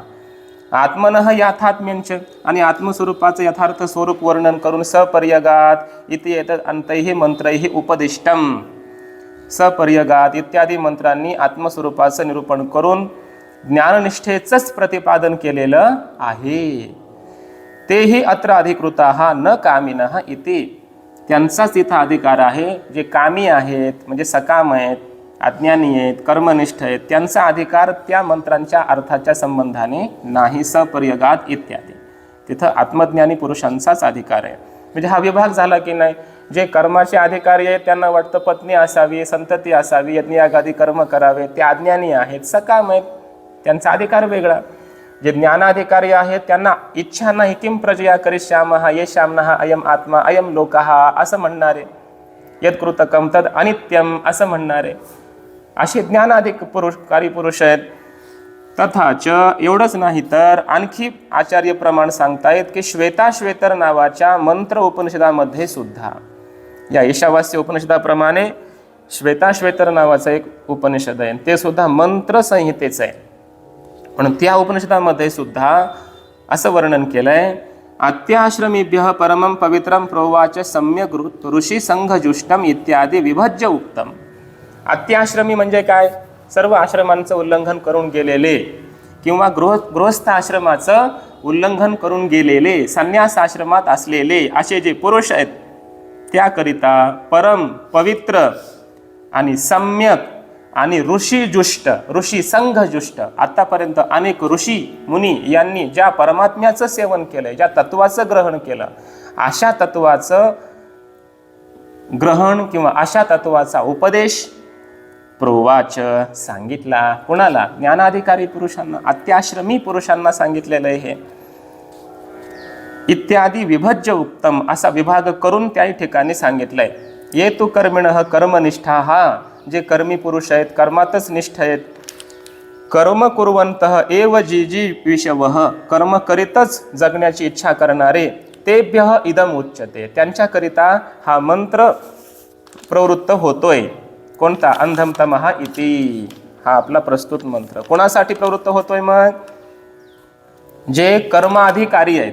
आत्मनः याथात्म्यंच, आणि आत्मस्वरूपाचं यथार्थ स्वरूप वर्णन करून सपर्यगात इति एतत् अंतैः मंत्रैः उपदिष्टम, सपर्यगात इत्यादी मंत्रांनी आत्मस्वरूपाचं निरूपण करून ज्ञाननिष्ठेचंच प्रतिपादन केलेलं आहे. तेही अत्र अधिकृताः न कामिनः इति, त्यांचाच इथं अधिकार आहे. जे कामी आहेत म्हणजे सकाम आहेत, अज्ञानी आहेत, कर्मनिष्ठ आहेत, त्यांचा अधिकार त्या मंत्रांच्या अर्थाच्या संबंधाने नाही. सपर्यगात इत्यादी, तिथं आत्मज्ञानी पुरुषांचाच अधिकार आहे. म्हणजे हा विभाग झाला की नाही. जे कर्माचे अधिकारी आहेत त्यांना वाटतं पत्नी असावी, संतती असावी, यज्ञयागादी कर्म करावे, ते अज्ञानी आहेत, सकाम आहेत, त्यांचा अधिकार वेगळा. जे ज्ञानाधिकारी आहेत त्यांना इच्छा नाही. किम प्रजया करिष्यामः येषाम्नः अयम आत्मा अयम लोकः असं म्हणणारे, यत्कृतकम तद अनित्यम असं म्हणणारे, असे ज्ञानाधिक पुरुषकारी पुरुष आहेत. तथाच एवढंच नाही तर आणखी आचार्य प्रमाण सांगतायत की श्वेताश्वेतर नावाच्या मंत्र उपनिषदामध्ये सुद्धा, या ईशावास्य उपनिषदाप्रमाणे श्वेताश्वेतर नावाचं एक उपनिषद आहे, ते सुद्धा मंत्र संहितेचं आहे. पण त्या उपनिषदामध्ये सुद्धा असं वर्णन केलंय, अत्याश्रमीभ्य परमं पवित्रं प्रोवाच सम्यक ऋषी संघजुष्टम इत्यादी विभज्य उक्तम. अत्याश्रमी म्हणजे काय? सर्व आश्रमांचं उल्लंघन करून गेलेले किंवा गृहस्थ आश्रमाचं उल्लंघन करून गेलेले, संन्यास आश्रमात असलेले असे जे पुरुष आहेत, त्याकरिता परम पवित्र आणि सम्यक आणि ऋषीजुष्ट, ऋषी संघजुष्ट, आतापर्यंत अनेक ऋषी मुनी यांनी ज्या परमात्म्याचं सेवन केलंय, ज्या तत्वाचं ग्रहण केलं, अशा तत्वाचं ग्रहण किंवा अशा तत्वाचा उपदेश प्रोवाच सांगितला. कुणाला? ज्ञानाधिकारी पुरुषांना, अत्याश्रमी पुरुषांना सांगितलेलं आहे हे. इत्यादी विभज्य उत्तम असा विभाग करून त्याही ठिकाणी सांगितलंय. ये तु कर्मिणः कर्मनिष्ठा, हा जे कर्मी पुरुष आहेत, कर्मातच निष्ठ आहेत, कर्म कुर्वन्तः एव जिजीविषवः, कर्म करीतच जगण्याची इच्छा करणारे, तेभ्यः इदम उच्यते, त्यांच्याकरिता हा मंत्र प्रवृत्त होतोय. कोणता? अंधम तमः इति, हा आपला प्रस्तुत मंत्र. कोणासाठी प्रवृत्त होतोय मग? जे कर्माधिकारी आहेत,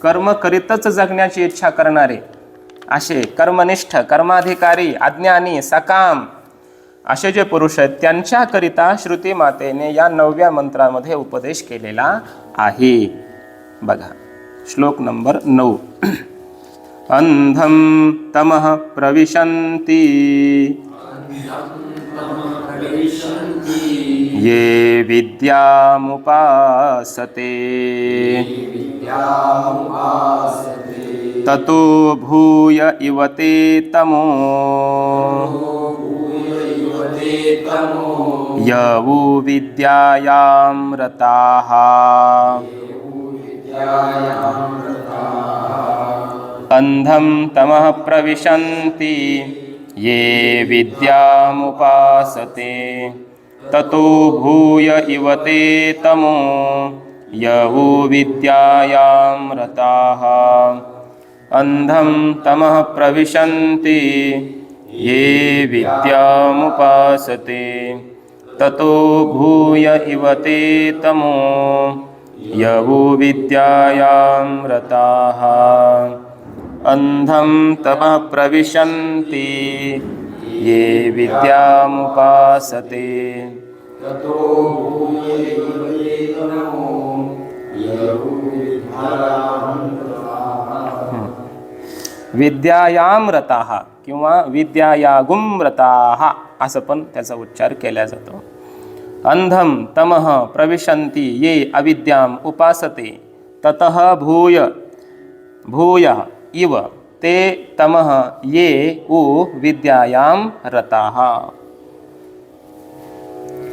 कर्म करीतच जगण्याची इच्छा करणारे, असे कर्मनिष्ठ, कर्माधिकारी, अज्ञानी, सकाम असे जे पुरुष आहेत, त्यांच्याकरिता श्रुती मातेने या 9व्या मंत्रामध्ये उपदेश केलेला आहे. बघा श्लोक नंबर 9. अंधम तमः प्रविशन्ति ये विद्यामुपासते ततो भूय इव ते तमो यवु विद्यायां रताः. अंधं तमः प्रविशन्ति ये विद्यामुपासते ततो भूय इव ते तमो यवु विद्यायां रताः. अंधं तमः प्रविशन्ति ये विद्यामुपासते ततो भूय इव ते तमो यवु विद्यायां रताः. अंधं तमः प्रविशन्ति ये विद्यामुपासते ततो भूय इव ते तमो यवु विद्यायां रताः. विद्यायां रताः किंवा विद्यायागुं रताः असं पण त्याचा उच्चार केला जातो. अंधम तमः प्रविशन्ति ये अविद्याम उपासते ततः भूय भूयः इव ते तमः ये उ विद्यायां रताः.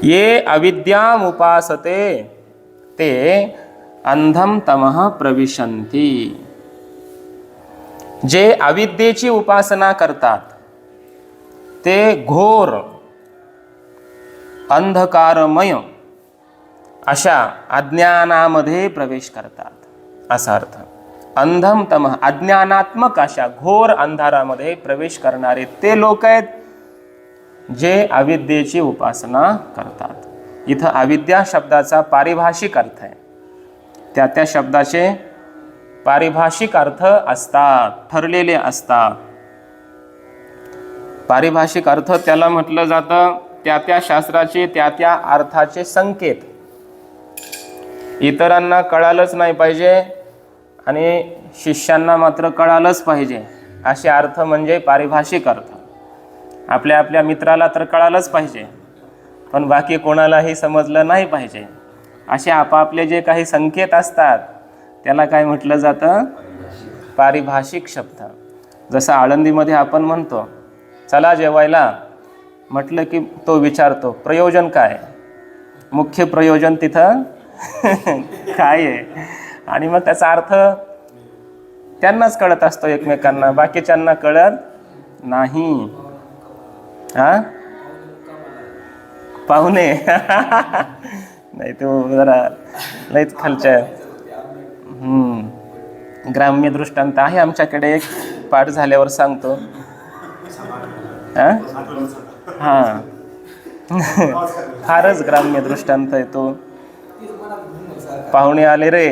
ये अविद्याम उपासते ते अंधम तमः प्रविशन्ति. जे अविद्येची उपासना करतात ते घोर अंधकारमय अशा अज्ञानामध्ये प्रवेश करतात, असा अर्थ. अंधम तमः अज्ञानात्मक अशा घोर अंधारामध्ये प्रवेश करणारे ते लोक आहेत जे अविद्येची उपासना करतात. इथं अविद्या शब्दाचा पारिभाषिक अर्थ आहे. त्या शब्दाचे पारिभाषिक अर्थ असतात, ठरलेले असतात. पारिभाषिक अर्थ त्याला म्हटलं जातं त्या शास्त्राचे त्या अर्थाचे संकेत. इतरांना कळालंच नाही पाहिजे आणि शिष्यांना मात्र कळालंच पाहिजे, असे अर्थ म्हणजे पारिभाषिक अर्थ. आपल्या मित्राला तर कळालंच पाहिजे, पण बाकी कोणालाही समजलं नाही पाहिजे, असे आपापले जे काही संकेत असतात त्याला काय म्हटलं जातं? पारिभाषिक शब्द. जसं आळंदीमध्ये आपण म्हणतो चला जेवायला, म्हटलं की तो विचारतो प्रयोजन काय? मुख्य प्रयोजन तिथं काय आहे? आणि मग त्याचा अर्थ त्यांनाच कळत असतो, एकमेकांना, बाकीच्यांना कळत नाही. हा पाहुणे नाही, तो जरा लयच खालच्या. ग्राम्य दृष्टांत आहे आमच्याकडे, एक पाठ झाल्यावर सांगतो. हां फारच ग्राम्य दृष्टांत आहे तो. पाहुणे आले रे.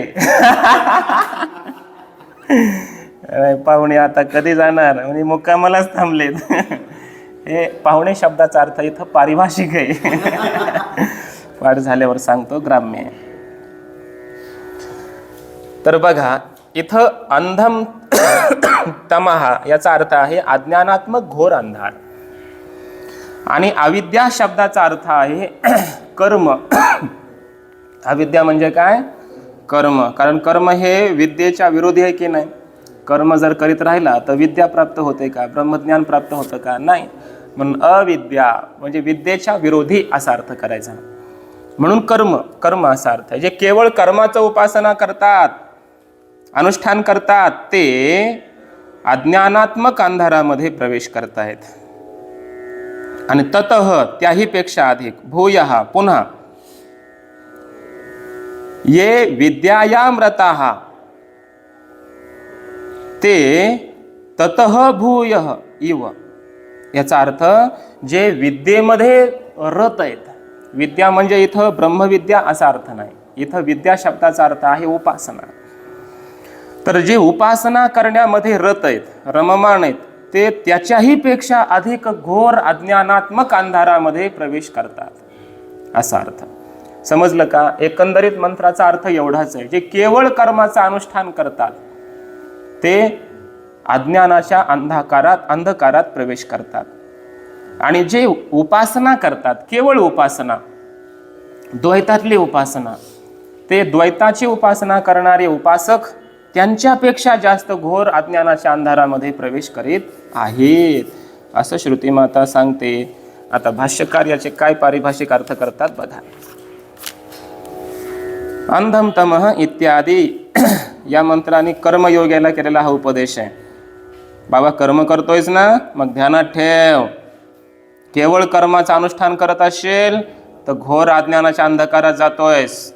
पाहुणे आता कधी जाणार म्हणजे मुक्कामालाच थांबलेत. हे पाहुणे शब्दाचा अर्थ इथं पारिभाषिक आहे. पाठ झाल्यावर सांगतो, ग्राम्य आहे. तर बघा इथं अंधम तमहा याचा अर्थ आहे अज्ञानात्मक घोर अंधार, आणि अविद्या शब्दाचा अर्थ आहे कर्म. अविद्या म्हणजे काय? कर्म. कारण कर्म हे विद्येच्या विरोधी आहे की नाही? कर्म जर करीत राहिला तर विद्या प्राप्त होते का? ब्रह्मज्ञान प्राप्त होतं का? नाही. म्हणून अविद्या म्हणजे विद्येच्या विरोधी असा अर्थ करायचा. म्हणून कर्म, कर्म असा अर्थ आहे. जे केवळ कर्माचं उपासना करतात, अनुष्ठान करतात, ते अज्ञानात्मक अंधारामध्ये प्रवेश करतायत. आणि ततः त्याही पेक्षा अधिक भूयः पुन्हा ये विद्यायाम रताः ते ततः भूयः इव. याचा अर्थ जे विद्येमध्ये रत आहेत. विद्या म्हणजे इथं ब्रह्मविद्या असा अर्थ नाही. इथं विद्या शब्दाचा अर्थ आहे उपासना. तर जे उपासना करण्यामध्ये रत आहेत, रममाण आहेत, ते त्याच्याही पेक्षा अधिक घोर अज्ञानात्मक अंधारामध्ये प्रवेश करतात असा अर्थ. समजलं का? एकंदरीत मंत्राचा अर्थ एवढाच आहे. जे केवळ कर्माचं अनुष्ठान करतात ते अज्ञानाच्या अंधकारात प्रवेश करतात. आणि जे उपासना करतात, केवळ उपासना, द्वैतातली उपासना, ते द्वैताची उपासना करणारे उपासक त्यांच्यापेक्षा जास्त घोर अज्ञानाच्या अंधारामध्ये प्रवेश करीत आहेत असं श्रुती माता सांगते. आता भाष्यकार याचे काय पारिभाषिक अर्थ करतात बघा. अंधम तमः इत्यादी या मंत्राने कर्मयोग्याला केलेला हा उपदेश आहे. बाबा कर्म करतोयस ना, मग ध्यानात ठेव, केवळ कर्माचं अनुष्ठान करत असेल तर घोर अज्ञानाच्या अंधकारात जातोयस.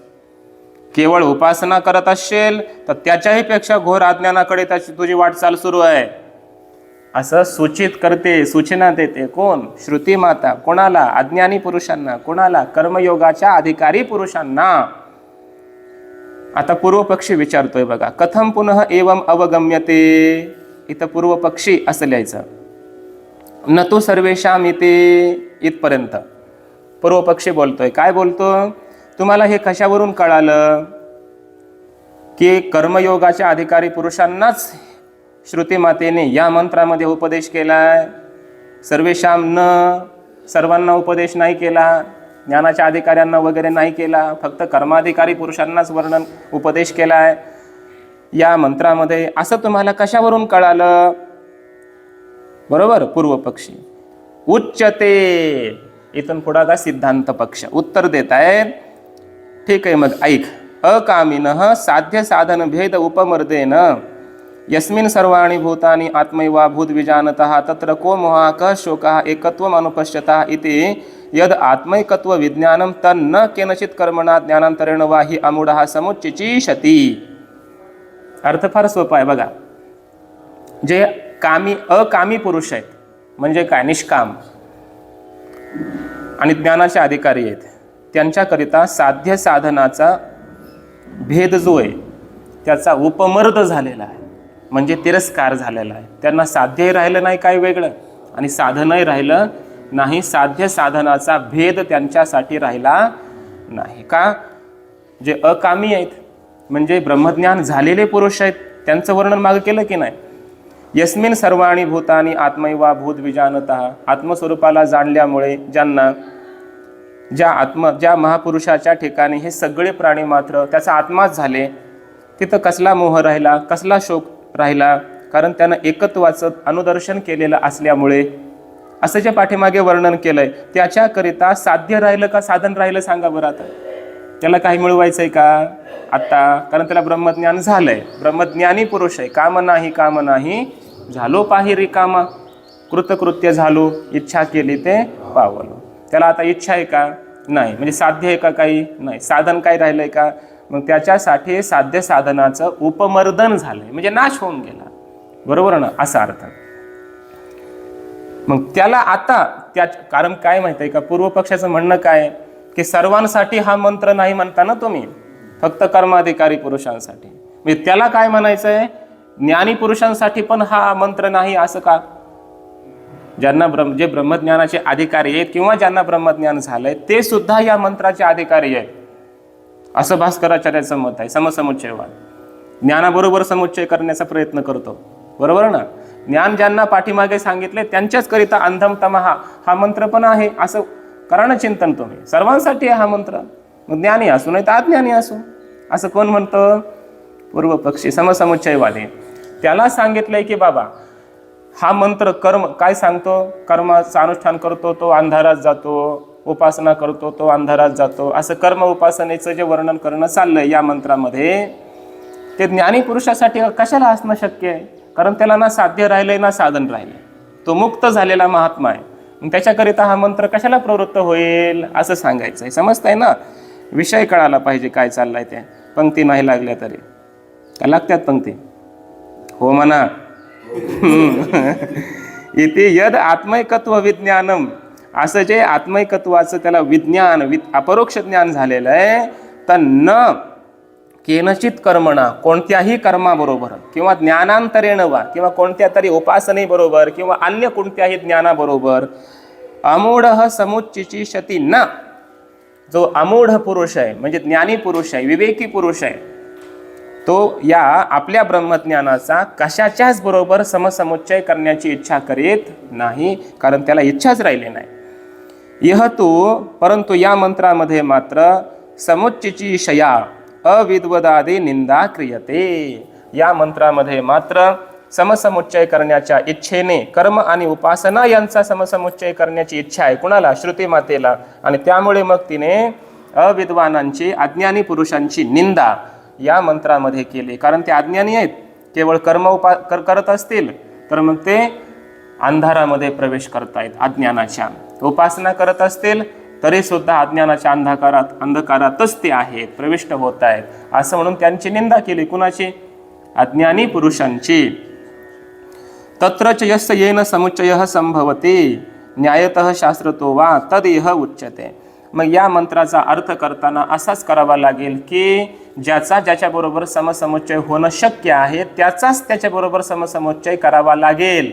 केवळ उपासना करत असेल तर त्याच्याही पेक्षा घोर अज्ञानाकडे तुझी वाटचाल सुरू आहे असं सूचित करते, सूचना देते. कोण? श्रुती माता. कोणाला? अज्ञानी पुरुषांना. कोणाला? कर्मयोगाच्या अधिकारी पुरुषांना. आता पूर्वपक्षी विचारतोय बघा, कथम पुनः एवं अवगम्यते. इथं पूर्वपक्षी असं लिहायचं, न तो सर्वेषाम इथे, इथपर्यंत पूर्वपक्षी बोलतोय. काय बोलतो? तुम्हाला हे कशावरून कळालं की कर्मयोगाच्या अधिकारी पुरुषांनाच श्रुती मातेने या मंत्रामध्ये उपदेश केलाय, सर्वेषाम न, सर्वांना उपदेश नाही केला, ज्ञानाच्या अधिकाऱ्यांना वगैरे नाही केला, फक्त कर्माधिकारी पुरुषांनाच वर्णन उपदेश केलाय या मंत्रामध्ये, असं तुम्हाला कशावरून कळालं? बरोबर, पूर्वपक्षी. उच्चते, इथून पुढा का सिद्धांत पक्ष उत्तर देत आहेत. ठीक आहे, मग ऐक. अकामिनः साध्य साधन भेद उपमर्देन यस्मिन् सर्वाणि भूतानि आत्मैवा भूत विजानतः तत्र को मोहः कः शोकः एकत्वम् अनुपश्यतः इति यद आत्मैकत्व विज्ञानं तन्न केनचित् कर्मणा ज्ञानांतरेण वा हि अमूढः समुच्चिचिषति. अर्थ फार सोपा आहे बघा. जे अकामी पुरुष आहेत म्हणजे काय? निष्काम आणि ज्ञानाचे अधिकारी आहेत, त्यांच्याकरिता साध्य साधनाचा भेद जो आहे त्याचा उपमर्द झालेला आहे, म्हणजे तिरस्कार झालेला आहे. त्यांना साध्यही राहिलं नाही काही वेगळं आणि साधनही राहिलं नाही. साध्य साधनाचा भेद त्यांच्यासाठी राहिला नाही. का? जे अकामी आहेत म्हणजे ब्रह्मज्ञान झालेले पुरुष आहेत, त्यांचं वर्णन मागं केलं की नाही. यस्मिन् सर्वाणि भूतानि आत्मैवा भूत विजानतः, आत्मस्वरूपाला जाणल्यामुळे ज्यांना, ज्या महापुरुषाच्या ठिकाणी हे सगळे प्राणी मात्र त्याचा आत्माच झाले, तिथं कसला मोह राहिला, कसला शोक राहिला? कारण त्यानं एकत्वाचं अनुदर्शन केलेलं असल्यामुळे. असं जे पाठीमागे वर्णन केलंय त्याच्याकरिता साध्य राहिलं का साधन राहिलं सांगा बरं. आता त्याला काही मिळवायचंय का आता? कारण त्याला ब्रह्मज्ञान झालंय, ब्रह्मज्ञानी पुरुष आहे. काम नाही झालो पाही रिकामा, कृतकृत्य झालो, इच्छा केली ते पावलो. त्याला आता इच्छा आहे का? नाही. म्हणजे साध्य आहे का? काही नाही. साधन काय राहिलंय का? मग त्याच्यासाठी साध्य साधनाचं उपमर्दन झालंय, म्हणजे नाश होऊन गेला. बरोबर ना? असा अर्थ. मग त्याला आता कारण काय माहिती आहे का, पूर्वपक्षाचं म्हणणं काय की सर्वांसाठी हा मंत्र नाही म्हणता ना तुम्ही, फक्त कर्माधिकारी पुरुषांसाठी. म्हणजे त्याला काय म्हणायचं आहे, ज्ञानी पुरुषांसाठी पण हा मंत्र नाही असं का? ज्यांना जे ब्रह्मज्ञानाचे अधिकारी आहेत किंवा ज्यांना ब्रह्मज्ञान झालंय ते सुद्धा या मंत्राचे अधिकारी आहेत असं भास्कराचार्याचं मत आहे. समसमुच्चयवाद ज्ञानाबरोबर समुच्चय करण्याचा प्रयत्न करतो, बरोबर ना. ज्ञान ज्यांना पाठीमागे सांगितले त्यांच्याच करिता अंधम तमहा हा मंत्र पण आहे असं करा ना चिंतन तुम्ही. सर्वांसाठी आहे हा मंत्र, मग ज्ञानी असू नाही तर अज्ञानी असू असं कोण म्हणतं? पूर्व पक्षी समसमुच्चयवादी. त्याला सांगितलंय की बाबा हा मंत्र कर्म काय सांगतो, कर्माचं अनुष्ठान करतो तो अंधारात जातो, उपासना करतो तो अंधारात जातो, असं कर्म उपासनेचं जे वर्णन करणं चाललंय या मंत्रामध्ये, ते ज्ञानी पुरुषासाठी कशाला असणं शक्य आहे? कारण त्याला ना साध्य राहिलंय ना साधन राहिलंय, तो मुक्त झालेला महात्मा आहे. मग त्याच्याकरिता हा मंत्र कशाला प्रवृत्त होईल असं सांगायचं आहे. समजतंय ना? विषय कळाला पाहिजे काय चाललाय ते. पंक्ती नाही लागल्या तरी का लागतात पंक्ती? हो म्हणा. इथे यद आत्मैकत्व विज्ञानम, असं जे आत्मैकत्वाचं त्याला विज्ञान अपरोक्ष ज्ञान झालेलं आहे, तर न केनचित कर्मणा, कोणत्याही कर्माबरोबर किंवा ज्ञानांतरेण वा किंवा कोणत्या तरी उपासनेबरोबर किंवा अन्य कोणत्याही ज्ञानाबरोबर अमूढ समुच्चितिशती न, जो अमूढ पुरुष आहे म्हणजे ज्ञानी पुरुष आहे, विवेकी पुरुष आहे, तो या आपल्या ब्रह्मज्ञानाचा कशाच्याच बरोबर समसमुच्चय करण्याची इच्छा करीत नाही, कारण त्याला इच्छाच राहिली नाही. यह तो, परंतु या मंत्रामध्ये मात्र समुच्चितिशया अविद्वदादी निंदा क्रियते. या मंत्रामध्ये मात्र समसमुच्चय करण्याच्या इच्छेने कर्म आणि उपासना यांचा समसमुच्चय करण्याची इच्छा आहे. कुणाला? श्रुती मातेला. आणि त्यामुळे मग तिने अविद्वानांची, अज्ञानी पुरुषांची निंदा या मंत्रामध्ये केली. कारण ते अज्ञानी आहेत, केवळ कर्म करत असतील तर मग ते अंधारामध्ये प्रवेश करतायत अज्ञानाच्या. उपासना करत असतील तरी सुद्धा अज्ञानाच्या अंधकारातच ते आहेत, प्रविष्ट होत आहेत, असं म्हणून त्यांची निंदा केली. कुणाची? अज्ञानी पुरुषांची. तत्रच यस्य येन समुच्चयः संभवते न्यायतः शास्त्रतो वा तदेह उच्यते. मग या मंत्राचा अर्थ करताना असाच करावा लागेल की ज्याच्याबरोबर समसमुच्चय होणं शक्य आहे त्याचाच त्याच्याबरोबर समसमुच्चय करावा लागेल.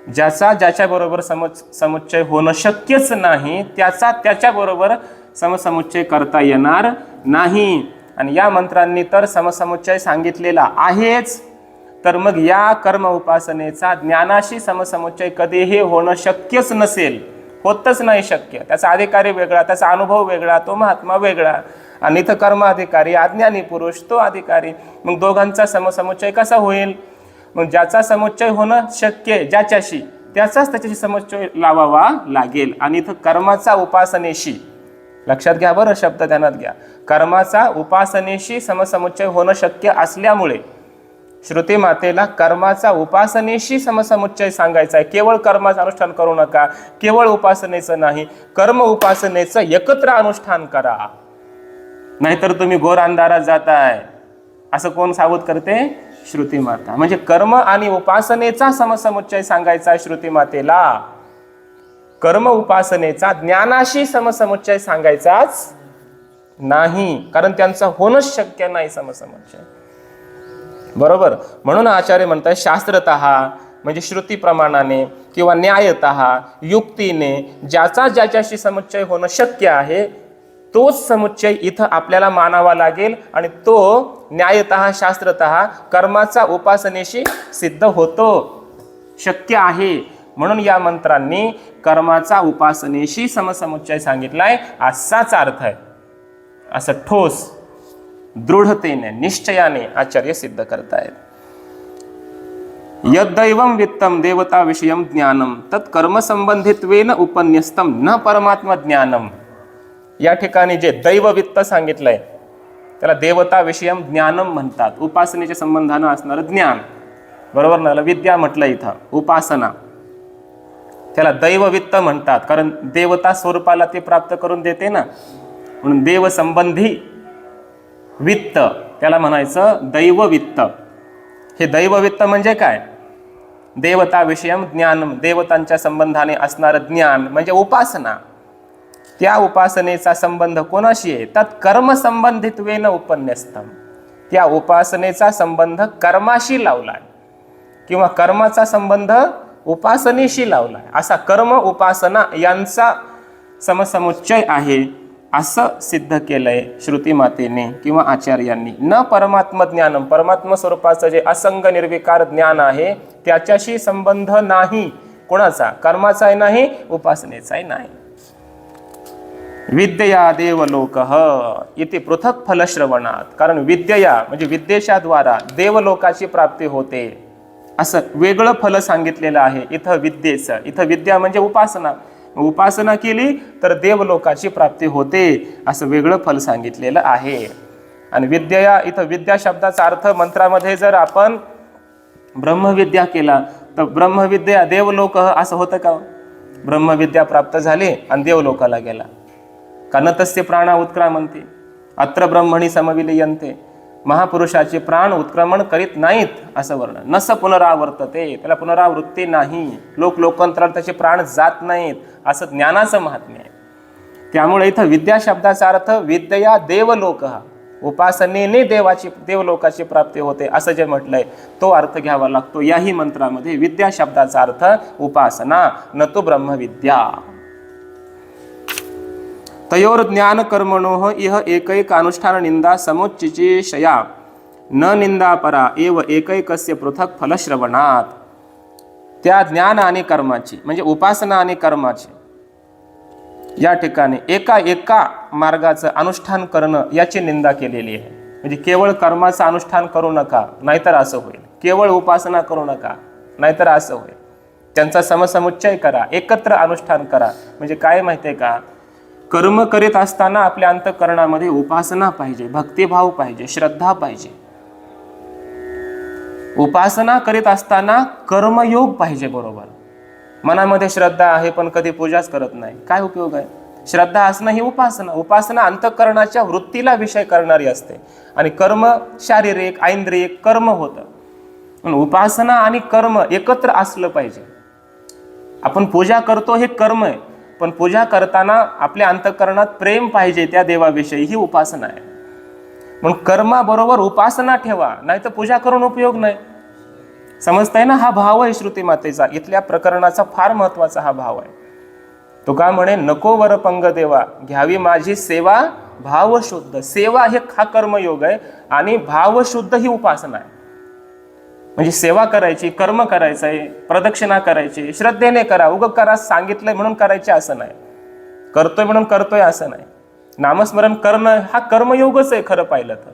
ज्याच्याबरोबर समुच्चय होणं शक्यच नाही त्याच्याबरोबर समसमुच्चय करता येणार नाही. आणि या मंत्रांनी तर समसमुच्चय सांगितलेला आहेच, तर मग या कर्म उपासनेचा ज्ञानाशी समसमुच्चय कधीही होणं शक्यच नसेल, होतच नाही शक्य. त्याचा अधिकारी वेगळा, त्याचा अनुभव वेगळा, तो महात्मा वेगळा, आणि इथं कर्माधिकारी अज्ञानी पुरुष तो अधिकारी. मग दोघांचा समसमुच्चय कसा होईल? मग ज्याचा समुच्चय होणं शक्य आहे ज्याच्याशी, त्याच्याशी समुच्चय लावावा लागेल. आणि इथं कर्माचा उपासनेशी, लक्षात घ्या बरं, शब्द ध्यानात घ्या, कर्माचा उपासनेशी समसमुच्चय होणं शक्य असल्यामुळे श्रुती मातेला कर्माचा उपासनेशी समसमुच्चय सांगायचा आहे. केवळ कर्माचं अनुष्ठान करू नका, केवळ उपासनेचं नाही, कर्म उपासनेचं एकत्र अनुष्ठान करा, नाहीतर तुम्ही घोर अंधारात जाताय, असं कोण सावध करते? श्रुती माता. म्हणजे कर्म आणि उपासनेचा समसमुच्चय सांगायचा आहे श्रुती मातेला, कर्म उपासनेचा ज्ञानाशी समसमुच्चय सांगायचाच नाही, कारण त्यांचा होणंच शक्य नाही समसमुच्चय, बरोबर. म्हणून आचार्य म्हणतात शास्त्रतः म्हणजे श्रुती प्रमाणाने किंवा न्यायतः युक्तीने ज्याच्याशी समुच्चय होणं शक्य आहे तोच समुच्चय इथं आपल्याला मानावा लागेल, आणि तो न्यायतः शास्त्रतः कर्माचा उपासनेशी सिद्ध होतो, शक्य आहे. म्हणून या मंत्रांनी कर्माचा उपासनेशी समसमुच्चय सांगितलाय असाच अर्थ आहे, असं ठोस दृढतेने निश्चयाने आचार्य सिद्ध करतायत. यद्दैवं वित्तम देवता विषयम ज्ञानम तत् कर्म संबंधित्वेन उपन्यस्तम न परमात्मा ज्ञानम. या ठिकाणी जे दैववित्त सांगितलंय त्याला देवता विषयम ज्ञानम म्हणतात, उपासनेच्या संबंधानं असणारं ज्ञान, बरोबर ना. विद्या म्हटलं इथं, उपासना त्याला दैववित्त म्हणतात, कारण देवता स्वरूपाला ते प्राप्त करून देते ना, म्हणून देव संबंधी वित्त त्याला म्हणायचं दैववित्त. हे दैववित्त म्हणजे काय? देवता विषयम ज्ञान, देवतांच्या संबंधाने असणारं ज्ञान म्हणजे उपासना. त्या उपासनेचा संबंध कोणाशी आहे? तत् कर्म संबंधित्वेन उपन्यस्तम. त्या उपासनेचा संबंध कर्माशी लावलाय किंवा कर्माचा संबंध उपासनेशी लावलाय. असा कर्म उपासना यांचा समसमुच्चय आहे असं सिद्ध केलंय श्रुती मातेने किंवा आचार्यांनी. न परमात्म ज्ञानम, परमात्म स्वरूपाचं जे असंग निर्विकार ज्ञान आहे त्याच्याशी संबंध नाही. कोणाचा? कर्माचाही नाही, उपासनेचाही नाही. विद्यया देवलोकः इति पृथक फलश्रवणात. कारण विद्यया म्हणजे विद्येच्या द्वारा देवलोकाची प्राप्ती होते असं वेगळं फल सांगितलेलं आहे इथं विद्येचं. इथं विद्या म्हणजे उपासना, उपासना केली तर देवलोकाची प्राप्ती होते असं वेगळं फल सांगितलेलं आहे. आणि विद्यया इथं विद्या शब्दाचा अर्थ मंत्रामध्ये जर आपण ब्रह्मविद्या केला तर ब्रह्मविद्या देवलोक असं होतं का? ब्रह्मविद्या प्राप्त झाली आणि देवलोकाला गेला. कनतस्य प्राणा उत्क्रामंती अत्र ब्रह्मणी समविलीयन्ते. महापुरुषाचे प्राण उत्क्रमण करीत नाहीत असं वर्णन. नस पुनरावर्तते, त्याला पुनरावृत्ती नाही. लोकांतरात त्याचे प्राण जात नाहीत असं ज्ञानाचं महात्म्य आहे. त्यामुळे इथं विद्या शब्दाचा अर्थ विद्या देवलोक, उपासनेने देवलोकाची प्राप्ती होते असं जे म्हटलंय तो अर्थ घ्यावा लागतो याही मंत्रामध्ये. विद्या शब्दाचा अर्थ उपासना, न तो ब्रह्मविद्या. तयोर ज्ञान कर्मणोः इह एकैक अनुष्ठान निंदा समुच्चिचेषया न निंदा परा एव एकैकस्य पृथक फलश्रवणात. त्या ज्ञान आणि कर्माची म्हणजे उपासना आणि कर्माची या ठिकाणी एका मार्गाचं अनुष्ठान करणं याची निंदा केलेली आहे. म्हणजे केवळ कर्माचं अनुष्ठान करू नका नाहीतर असं होईल, केवळ उपासना करू नका नाहीतर असं होईल. त्यांचा समसमुच्चय करा, एकत्र अनुष्ठान करा. म्हणजे काय माहितीये का, कर्म करीत असताना आपल्या अंतःकरणामध्ये उपासना पाहिजे, भक्तिभाव पाहिजे, श्रद्धा पाहिजे. उपासना करीत असताना कर्मयोग पाहिजे बरोबर. मनामध्ये श्रद्धा आहे पण कधी पूजाच करत नाही, काय उपयोग आहे? श्रद्धा असणं ही उपासना. उपासना अंतःकरणाच्या वृत्तीला विषय करणारी असते आणि कर्म शारीरिक ऐंद्रियक कर्म होतं. पण उपासना आणि कर्म एकत्र असलं पाहिजे. आपण पूजा करतो हे कर्म आहे, पण पूजा करताना आपल्या अंतःकरणात प्रेम पाहिजे त्या देवाविषयी, ही उपासना आहे. म्हणून कर्माबरोबर उपासना ठेवा, नाही तर पूजा करून उपयोग नाही. समजताय ना? हा भाव आहे श्रुती मातेचा. इथल्या प्रकरणाचा फार महत्वाचा हा भाव आहे. तो का म्हणे, नको वर पंग देवा घ्यावी माझी सेवा भावशुद्ध. सेवा हे हा कर्मयोग आहे आणि भावशुद्ध ही उपासना आहे. म्हणजे सेवा करायची, कर्म करायचं आहे, प्रदक्षिणा करायची, श्रद्धेने करा. उग करा सांगितलंय म्हणून करायचे असं नाही, करतोय म्हणून करतोय असं नाही. नामस्मरण करणं हा कर्मयोगच आहे खरं पाहिलं तर.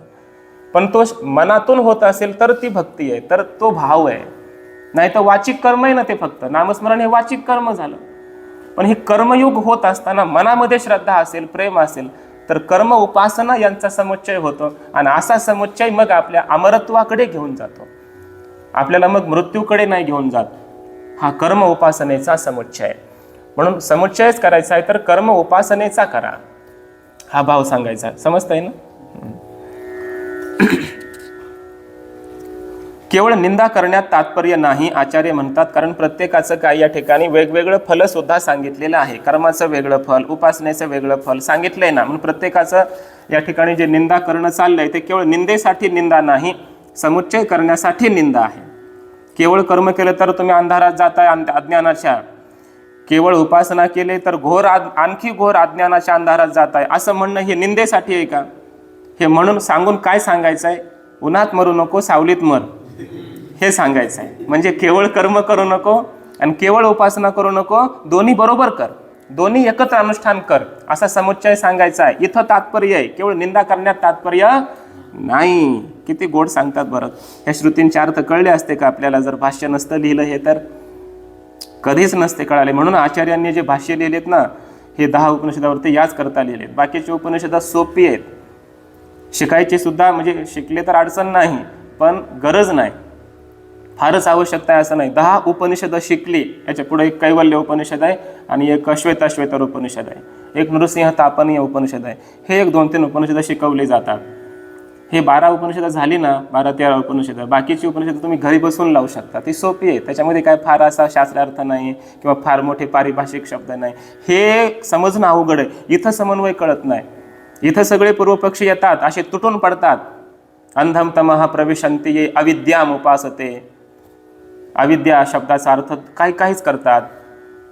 पण तो मनातून होत असेल तर ती भक्ती आहे, तर तो भाव आहे. नाही तर वाचिक कर्म आहे ना ते, फक्त नामस्मरण हे वाचिक कर्म झालं. पण हे कर्मयोग होत असताना मनामध्ये श्रद्धा असेल, प्रेम असेल तर कर्म उपासना यांचा समुच्चय होतो आणि असा समुच्चय मग आपल्या अमरत्वाकडे घेऊन जातो, आपल्याला मग मृत्यूकडे नाही घेऊन जात. हा कर्म उपासनेचा समुच्चय. म्हणून समुच्चयच करायचा आहे तर कर्म उपासनेचा करा, हा भाव सांगायचा. समजतंय ना? केवळ निंदा करण्यात तात्पर्य नाही आचार्य म्हणतात, कारण प्रत्येकाचं काय या ठिकाणी वेगवेगळं फल सुद्धा सांगितलेलं आहे. कर्माचं वेगळं फल, उपासनेचं वेगळं फल सांगितलंय ना. म्हणून प्रत्येकाचं या ठिकाणी जे निंदा करणं चाललंय ते केवळ निंदेसाठी निंदा नाही, समुच्चय करण्यासाठी निंदा आहे. केवळ कर्म केलं तर तुम्ही अंधारात जाताय अज्ञानाच्या, केवळ उपासना केले तर आणखी घोर अज्ञानाच्या अंधारात जाताय असं म्हणणं हे निंदेसाठी आहे का? हे म्हणून सांगून काय सांगायचं आहे, उन्हात मरू नको सावलीत मर, हे सांगायचं आहे. म्हणजे केवळ कर्म करू नको आणि केवळ उपासना करू नको, दोन्ही बरोबर कर, दोन्ही एकत्र अनुष्ठान कर असा समुच्चय सांगायचा आहे. इथं तात्पर्य आहे, केवळ निंदा करण्यात तात्पर्य नाही. किती गोड सांगतात बरं. ह्या श्रुतींचे अर्थ कळले असते का आपल्याला जर भाष्य नसतं लिहिलं हे? तर कधीच नसते कळाले. म्हणून आचार्यांनी जे भाष्य लिहिलेत ना हे 10 उपनिषदावरती याच करता लिहिलेत. बाकीचे उपनिषदा सोपी आहेत, शिकायची सुद्धा, म्हणजे शिकले तर अडचण नाही पण गरज नाही, फारच आवश्यकता आहे असं नाही. 10 उपनिषद शिकली, याच्या पुढे एक कैवल्य उपनिषद आहे आणि एक श्वेताश्वेतर उपनिषद आहे, एक नृसिंह तापनीय उपनिषद आहे. हे एक 2-3 उपनिषद शिकवले जातात. हे 12 उपनिषदं झाली ना, 12-13 उपनिषदं, बाकीची उपनिषदं तुम्ही घरी बसून लावू शकता. ती सोपी आहे, त्याच्यामध्ये काय फार असा शास्त्रार्थ नाही किंवा फार मोठे पारिभाषिक शब्द नाही. हे समजणं अवघड आहे. इथं समन्वय कळत नाही. इथं सगळे पूर्वपक्षी येतात, असे तुटून पडतात. अंधम तमः प्रविशन्ति ये अविद्याम उपासते. अविद्या शब्दाचा अर्थ काहीच करतात.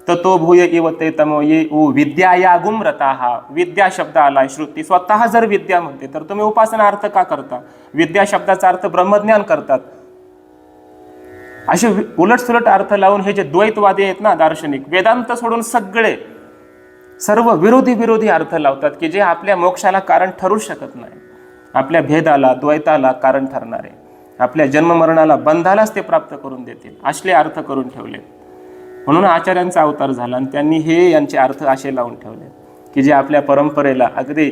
ततो भूय इव ते तमो ये विद्याया गुमरताः. विद्या शब्द आलाय, श्रुती स्वतः जर विद्या म्हणते तर तुम्ही उपासना अर्थ का करता? विद्या शब्दाचा अर्थ ब्रह्मज्ञान करतात. असे उलटसुलट अर्थ लावून हे जे द्वैतवादी आहेत ना, दार्शनिक, वेदांत सोडून सगळे सर्व विरोधी अर्थ लावतात की जे आपल्या मोक्षाला कारण ठरू शकत नाही. आपल्या भेदाला, द्वैताला कारण ठरणारे, आपल्या जन्ममरणाला, बंधालाच ते प्राप्त करून देतील, असले अर्थ करून ठेवले. म्हणून आचार्यांचा अवतार झाला आणि त्यांनी हे यांचे अर्थ असे लावून ठेवले की जे आपल्या परंपरेला, अगदी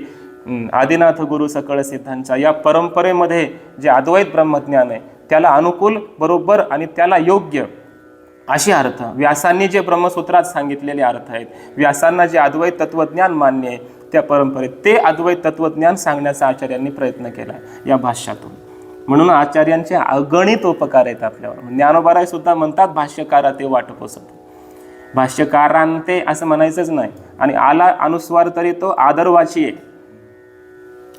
आदिनाथ गुरु सकळ सिद्धांच्या या परंपरेमध्ये जे अद्वैत ब्रह्मज्ञान आहे त्याला अनुकूल, बरोबर आणि त्याला योग्य असे अर्थ, व्यासांनी जे ब्रह्मसूत्रात सांगितलेले अर्थ आहेत, व्यासांना जे अद्वैत तत्वज्ञान मान्य आहे त्या परंपरेत, ते अद्वैत तत्वज्ञान सांगण्याचा आचार्यांनी प्रयत्न केला या भाष्यातून. म्हणून आचार्यांचे अगणित उपकार आहेत आपल्यावर. ज्ञानोबाराय सुद्धा म्हणतात भाष्यकारा ते वाट पोसत. भाष्यकारांते असं म्हणायचंच नाही, आणि आला अनुस्वार तरी तो आदरवाची आहे.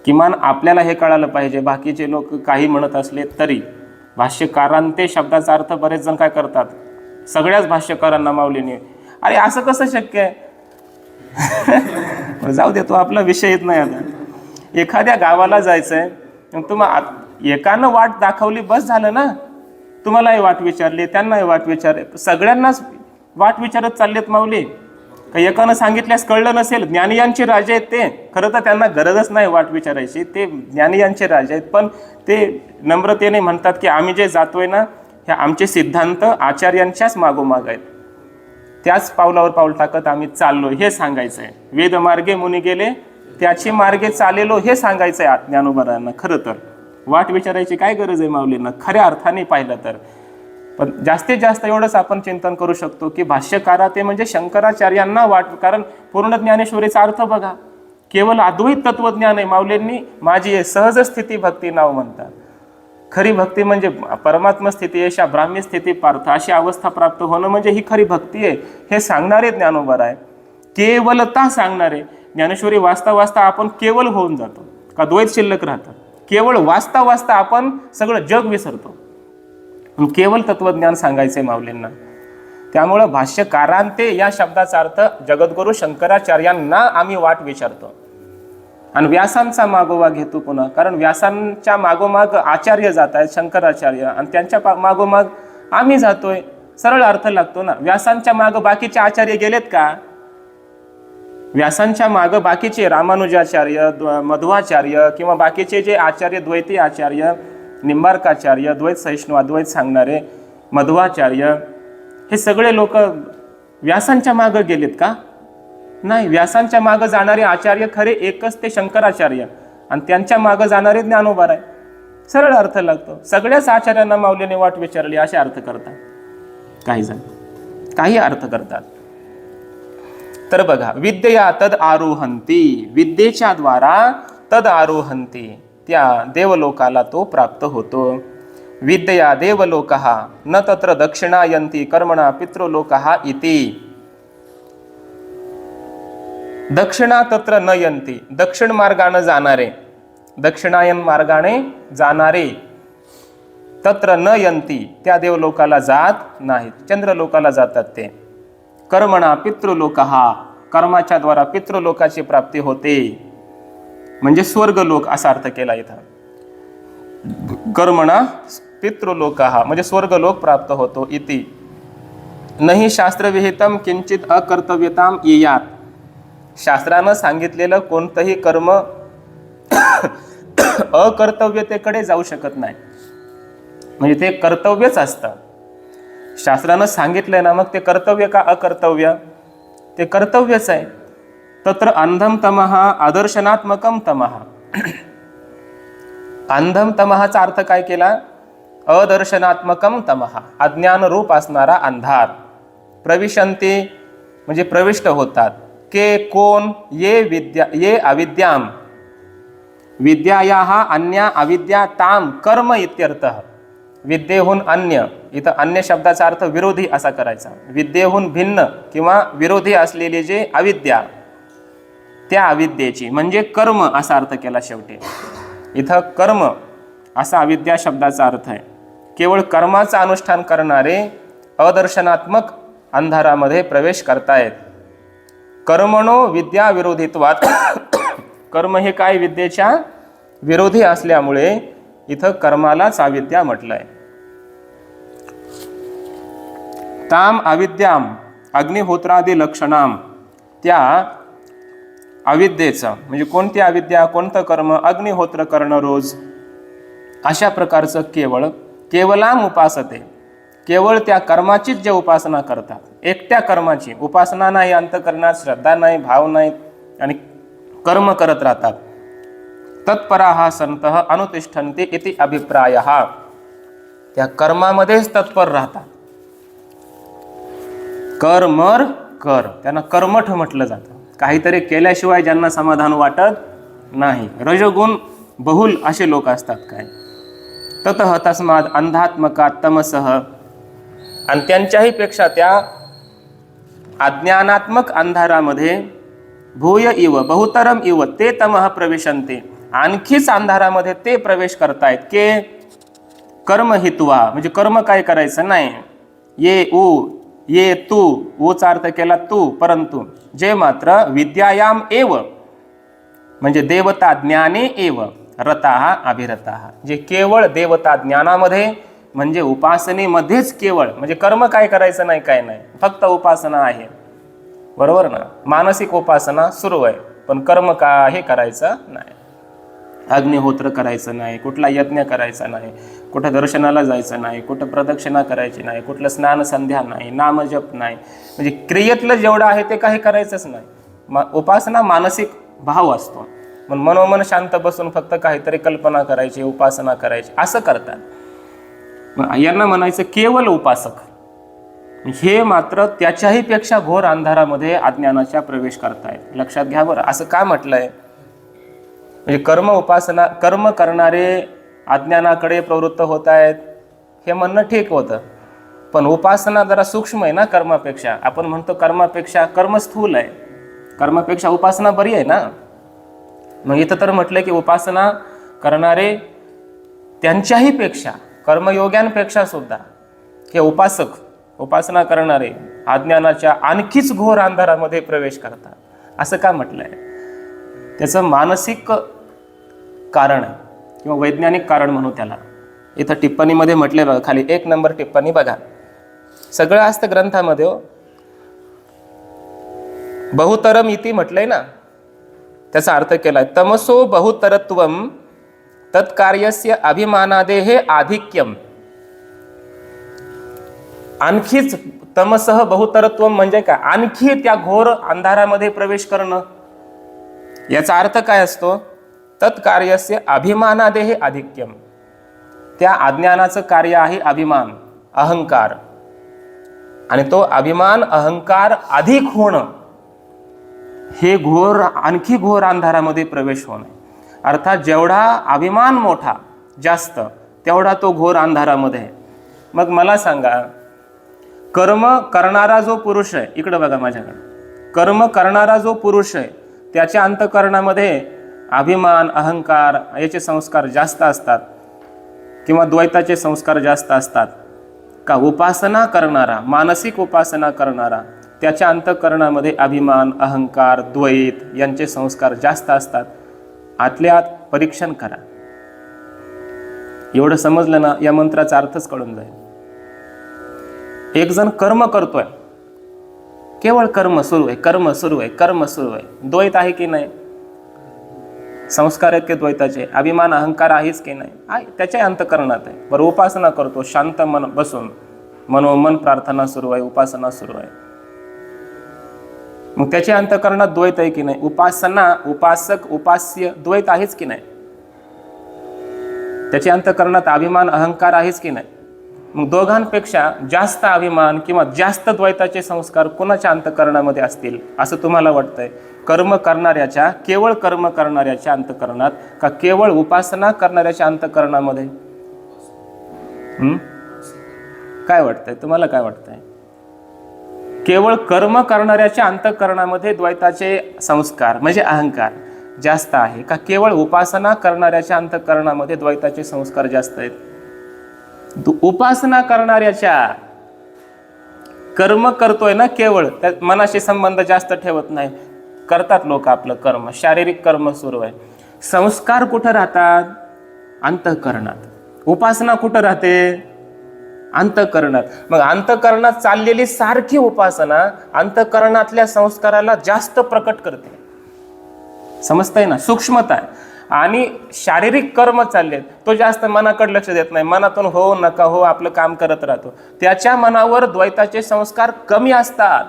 किमान आपल्याला हे कळालं पाहिजे. बाकीचे लोक काही म्हणत असले तरी भाष्यकारांते शब्दाचा अर्थ बरेच जण काय करतात, सगळ्याच भाष्यकारांना माऊलीने, अरे असं कसं शक्य आहे? जाऊ दे, तो आपला विषय येत नाही. आता एखाद्या गावाला जायचंय, एकानं वाट दाखवली बस झालं ना. तुम्हालाही वाट विचारली, त्यांनाही वाट विचार, सगळ्यांनाच वाट विचारत चाललेत माऊली. काही एकानं सांगितल्यास कळलं नसेल. ज्ञानियांचे राजे आहेत ते, खरं तर त्यांना गरजच नाही वाट विचारायची, ते ज्ञानियांचे राजे आहेत. पण ते नम्रतेने म्हणतात की आम्ही जे जातोय ना, हे आमचे सिद्धांत आचार्यांच्याच मागोमाग आहेत, त्याच पावलावर पाऊल टाकत आम्ही चाललो, हे सांगायचं आहे. वेद मार्गे मुनी गेले, त्याची मार्गे चालेलो, हे सांगायचं आहे ज्ञानोबारायांना. खरं तर वाट विचारायची काय गरज आहे माऊलींना, खऱ्या अर्थाने पाहिलं तर. पण जास्तीत जास्त एवढंच आपण चिंतन करू शकतो की भाष्यकारा ते म्हणजे शंकराचार्यांना वाट, कारण पूर्ण ज्ञानेश्वरीचा अर्थ बघा, केवळ अद्वैत तत्वज्ञान आहे. माऊलींनी माझी सहज स्थिती भक्ती नाव म्हणतात. खरी भक्ती म्हणजे परमात्मा स्थिती, अशा ब्राह्मी स्थिती पार्थ, अशी अवस्था प्राप्त होणं म्हणजे ही खरी भक्ती आहे, हे सांगणारे ज्ञानोबाराय. केवलता सांगणारे. ज्ञानेश्वरी वाचता वाचता आपण केवल होऊन जातो का द्वैत शिल्लक राहतं? केवळ वाचता वाचता आपण सगळं जग विसरतो. केवळ तत्वज्ञान सांगायचंय माऊलींना. त्यामुळं भाष्यकारांते या शब्दाचा अर्थ जगद्गुरु शंकराचार्यांना आम्ही वाट विचारतो आणि व्यासांचा मागोवा घेतो पुन्हा. कारण व्यासांच्या मागोमाग आचार्य जात आहेत, शंकराचार्य, आणि त्यांच्या मागोमाग आम्ही जातोय. सरळ अर्थ लागतो ना. व्यासांच्या मागं बाकीचे आचार्य गेलेत का? व्यासांच्या मागं बाकीचे रामानुजाचार्य, मध्वाचार्य किंवा बाकीचे जे आचार्य, द्वैती आचार्य, निंबार्काचार्य, द्वैत सहिष्णू, अद्वैत सांगणारे, मध्वाचार्य, हे सगळे लोक व्यासांच्या मागं गेलेत का? नाही. व्यासांच्या मागं जाणारे आचार्य खरे एकच ते शंकराचार्य, आणि त्यांच्या मागं जाणारे ज्ञानोबाराय. सरळ अर्थ लागतो. सगळ्याच आचार्यांना माऊलीने वाट विचारली असे अर्थ करतात काही जण, काही अर्थ करतात. तर बघा, विद्यया तद आरोहंती, विद्येच्या द्वारा तद आरोहंती, त्या देवलोकाला तो प्राप्त होतो. विद्यया देवलोकः न तत्र दक्षिणायन्ति कर्मणा पितृलोकः इति. दक्षिणा तत्र न यन्ति, दक्षिण मार्गाने जाणारे, दक्षिणायन मार्गाने जाणारे, तत्र न यन्ति, त्या देवलोकाला जात नाहीत, चंद्रलोकाला जातात ते. कर्मणा पितृलोकः, कर्माच्या द्वारा पितृलोकाची प्राप्ती होते, म्हणजे स्वर्गलोक असा अर्थ केला इथं. कर्मणा पितृलोकः म्हणजे स्वर्गलोक प्राप्त होतो. इति नहि शास्त्रविहितम किंचित अकर्तव्यताम येयात. शास्त्रानं सांगितलेलं कोणतंही कर्म अकर्तव्यतेकडे जाऊ शकत नाही, म्हणजे ते कर्तव्यच असतं. शास्त्रानं सांगितलंय ना, मग ते कर्तव्य का अकर्तव्य? ते कर्तव्यच आहे. तत्र अंधम तमः आदर्शनात्मकम तमः. अंधम तमःचा अर्थ काय केला? अदर्शनात्मकम तमः, अज्ञान रूप असणारा अंधार. प्रविशन्ति म्हणजे प्रविष्ट होतात. के कोण? ये विद्या, ये अविद्याम, विद्यायाः अन्या अविद्या ताम कर्म इत्यर्थः. विद्येहून अन्य, इथं अन्य शब्दाचा अर्थ विरोधी असा करायचा. विद्येहून भिन्न किंवा विरोधी असलेली जे अविद्या, त्या अविद्येची म्हणजे कर्म असा अर्थ केला शेवटी. इथं कर्म असा अविद्या शब्दाचा अर्थ आहे. केवळ कर्माचं अनुष्ठान करणारे अदर्शनात्मक अंधारामध्ये प्रवेश करतायत. कर्मणो विद्या विरोधित्वात. कर्म हे काय विद्येच्या विरोधी असल्यामुळे इथं कर्मालाच अविद्या म्हटलंय. ताम अविद्याम अग्निहोत्रादी लक्षणाम. त्या अविद्येचं म्हणजे कोणती अविद्या, कोणतं कर्म, अग्निहोत्र करणं रोज, अशा प्रकारचं केवलाम उपासते. केवळ त्या कर्माचीच जे उपासना करतात, एकट्या कर्माची उपासना नाही, अंतःकरणात श्रद्धा नाही, भाव नाही आणि कर्म करत राहतात. तत्पराः सन्तः अनुतिष्ठन्ति इति अभिप्रायः. त्या कर्मामध्येच तत्पर राहतात. कर्मर कर, त्यांना कर्मठ म्हटलं जातं. काहीतरी केल्याशिवाय ज्यांना समाधान वाटत नाही, रजोगुण बहुल असे लोक असतात काय. ततः तस्माद अंधात्मका तमसः. आणि त्यांच्याही पेक्षा त्या अज्ञानात्मक अंधारामध्ये भूय इव बहुतरम इव ते तमः प्रविशन्ते. आणखीच अंधारामध्ये ते प्रवेश करतायत के कर्म हित्वा, म्हणजे कर्म काय करायचं नाही. ये तू, ऊचा अर्थ केला तू, परंतु जे मात्र विद्यायाम एव म्हणजे देवता ज्ञाने एव रताः अभिरताः. जे केवळ देवता ज्ञानामध्ये म्हणजे उपासनेमध्येच केवळ, म्हणजे कर्म काय करायचं नाही, काय नाही, फक्त उपासना आहे. बरोबर ना. मानसिक उपासना सुरू आहे, पण कर्म काही करायचं नाही. अग्निहोत्र करायचं नाही, कुठला यज्ञ करायचा नाही, कुठं दर्शनाला जायचं नाही, कुठं प्रदक्षिणा करायची नाही, कुठलं स्नान संध्या नाही, नामजप नाही, म्हणजे क्रियेतलं जेवढं आहे ते काही करायचंच नाही. उपासना मानसिक भाव असतो. मग मनोमन शांत बसून फक्त काहीतरी कल्पना करायची, उपासना करायची, असं करतात. यांना म्हणायचं केवळ उपासक. हे मात्र त्याच्याही पेक्षा घोर अंधारामध्ये अज्ञानाच्या प्रवेश करतायत. लक्षात घ्या बरं. असं का म्हटलंय? म्हणजे कर्म करणारे अज्ञानाकडे प्रवृत्त होत आहेत हे म्हणणं ठीक होतं, पण उपासना जरा सूक्ष्म आहे ना कर्मापेक्षा. आपण म्हणतो कर्मापेक्षा कर्म स्थूल आहे, कर्मापेक्षा उपासना बरी आहे ना. मग इथं तर म्हटलं की उपासना करणारे त्यांच्याही पेक्षा, कर्मयोग्यांपेक्षा सुद्धा हे उपासना करणारे अज्ञानाच्या आणखीच घोर अंधारामध्ये प्रवेश करतात. असं का म्हटलंय? त्याचं मानसिक कारण आहे किंवा वैज्ञानिक कारण म्हणू त्याला. इथं टिप्पणीमध्ये म्हटले बघा, खाली 1 नंबर टिप्पणी बघा. सगळं असतं ग्रंथामध्ये हो. बहुतरम इति म्हटलंय ना, त्याचा अर्थ केलाय तमसो बहुतरत्वम तत्कार्यस्य अभिमानादेहे आधिक्यम. आणखीच तमसह बहुतरत्व म्हणजे काय? आणखी त्या घोर अंधारामध्ये प्रवेश करणं. याचा अर्थ काय असतो? तत्कार्यस्य अभिमानादेहे आधिक्यम. त्या अज्ञानाचं कार्य आहे अभिमान, अहंकार, आणि तो अभिमान अहंकार अधिक होणं हे घोर, आणखी घोर अंधारामध्ये प्रवेश होणं. अर्थात जेवढा अभिमान मोठा जास्त तेवढा तो घोर अंधारामध्ये आहे. मग मला सांगा, कर्म करणारा जो पुरुष आहे, इकडे बघा माझ्याकडे, कर्म करणारा जो पुरुष आहे त्याच्या अंतःकरणामध्ये अभिमान अहंकार याचे संस्कार जास्त असतात किंवा द्वैताचे संस्कार जास्त असतात का? उपासना करणारा, मानसिक उपासना करणारा त्याच्या अंतःकरणामध्ये अभिमान अहंकार द्वैत यांचे संस्कार जास्त असतात. आतल्या आत परीक्षण करा. एवढं समजलं ना, या मंत्राचा अर्थच कळून जाईल. एक जण कर्म करतोय, केवळ कर्म सुरू आहे, कर्म सुरू आहे, कर्म सुरू आहे. द्वैत आहे की नाही? संस्कार आहेत की द्वैताचे? अभिमान अहंकार आहेच की नाही? आहे, त्याच्या अंतःकरणात आहे. बरं, उपासना करतो शांत मन बसून, मनोमन प्रार्थना सुरू आहे, उपासना सुरू आहे. मग त्याच्या अंतःकरणात द्वैत आहे की नाही? उपासना, उपासक, उपास्य द्वैत आहेच की नाही? त्याच्या अंतःकरणात अभिमान अहंकार आहेच की नाही? मग दोघांपेक्षा जास्त अभिमान किंवा जास्त द्वैताचे संस्कार कोणाच्या अंतःकरणामध्ये असतील असं तुम्हाला वाटतंय? कर्म करणाऱ्याच्या, केवळ कर्म करणाऱ्याच्या अंतःकरणात का केवळ उपासना करणाऱ्याच्या अंतःकरणामध्ये? काय वाटतंय तुम्हाला? काय वाटतंय? केवळ कर्म करणाऱ्याच्या अंतःकरणामध्ये द्वैताचे संस्कार म्हणजे अहंकार जास्त आहे का केवळ उपासना करणाऱ्याच्या अंतःकरणामध्ये द्वैताचे संस्कार जास्त आहेत? उपासना करणाऱ्याच्या, कर्म करतोय ना केवळ, त्या मनाशी संबंध जास्त ठेवत नाही, करतात लोक आपलं कर्म, शारीरिक कर्म सुरू आहे. संस्कार कुठं राहतात? अंतःकरणात. उपासना कुठं राहते? अंतःकरणात. मग अंतःकरणात चाललेली सारखी उपासना अंतःकरणातल्या संस्काराला जास्त प्रकट करते. समजतंय ना? सूक्ष्मता आहे. आणि शारीरिक कर्म चालले तो जास्त मनाकडे लक्ष देत नाही, मनातून हो नका हो आपलं काम करत राहतो. त्याच्या मनावर द्वैताचे संस्कार कमी असतात.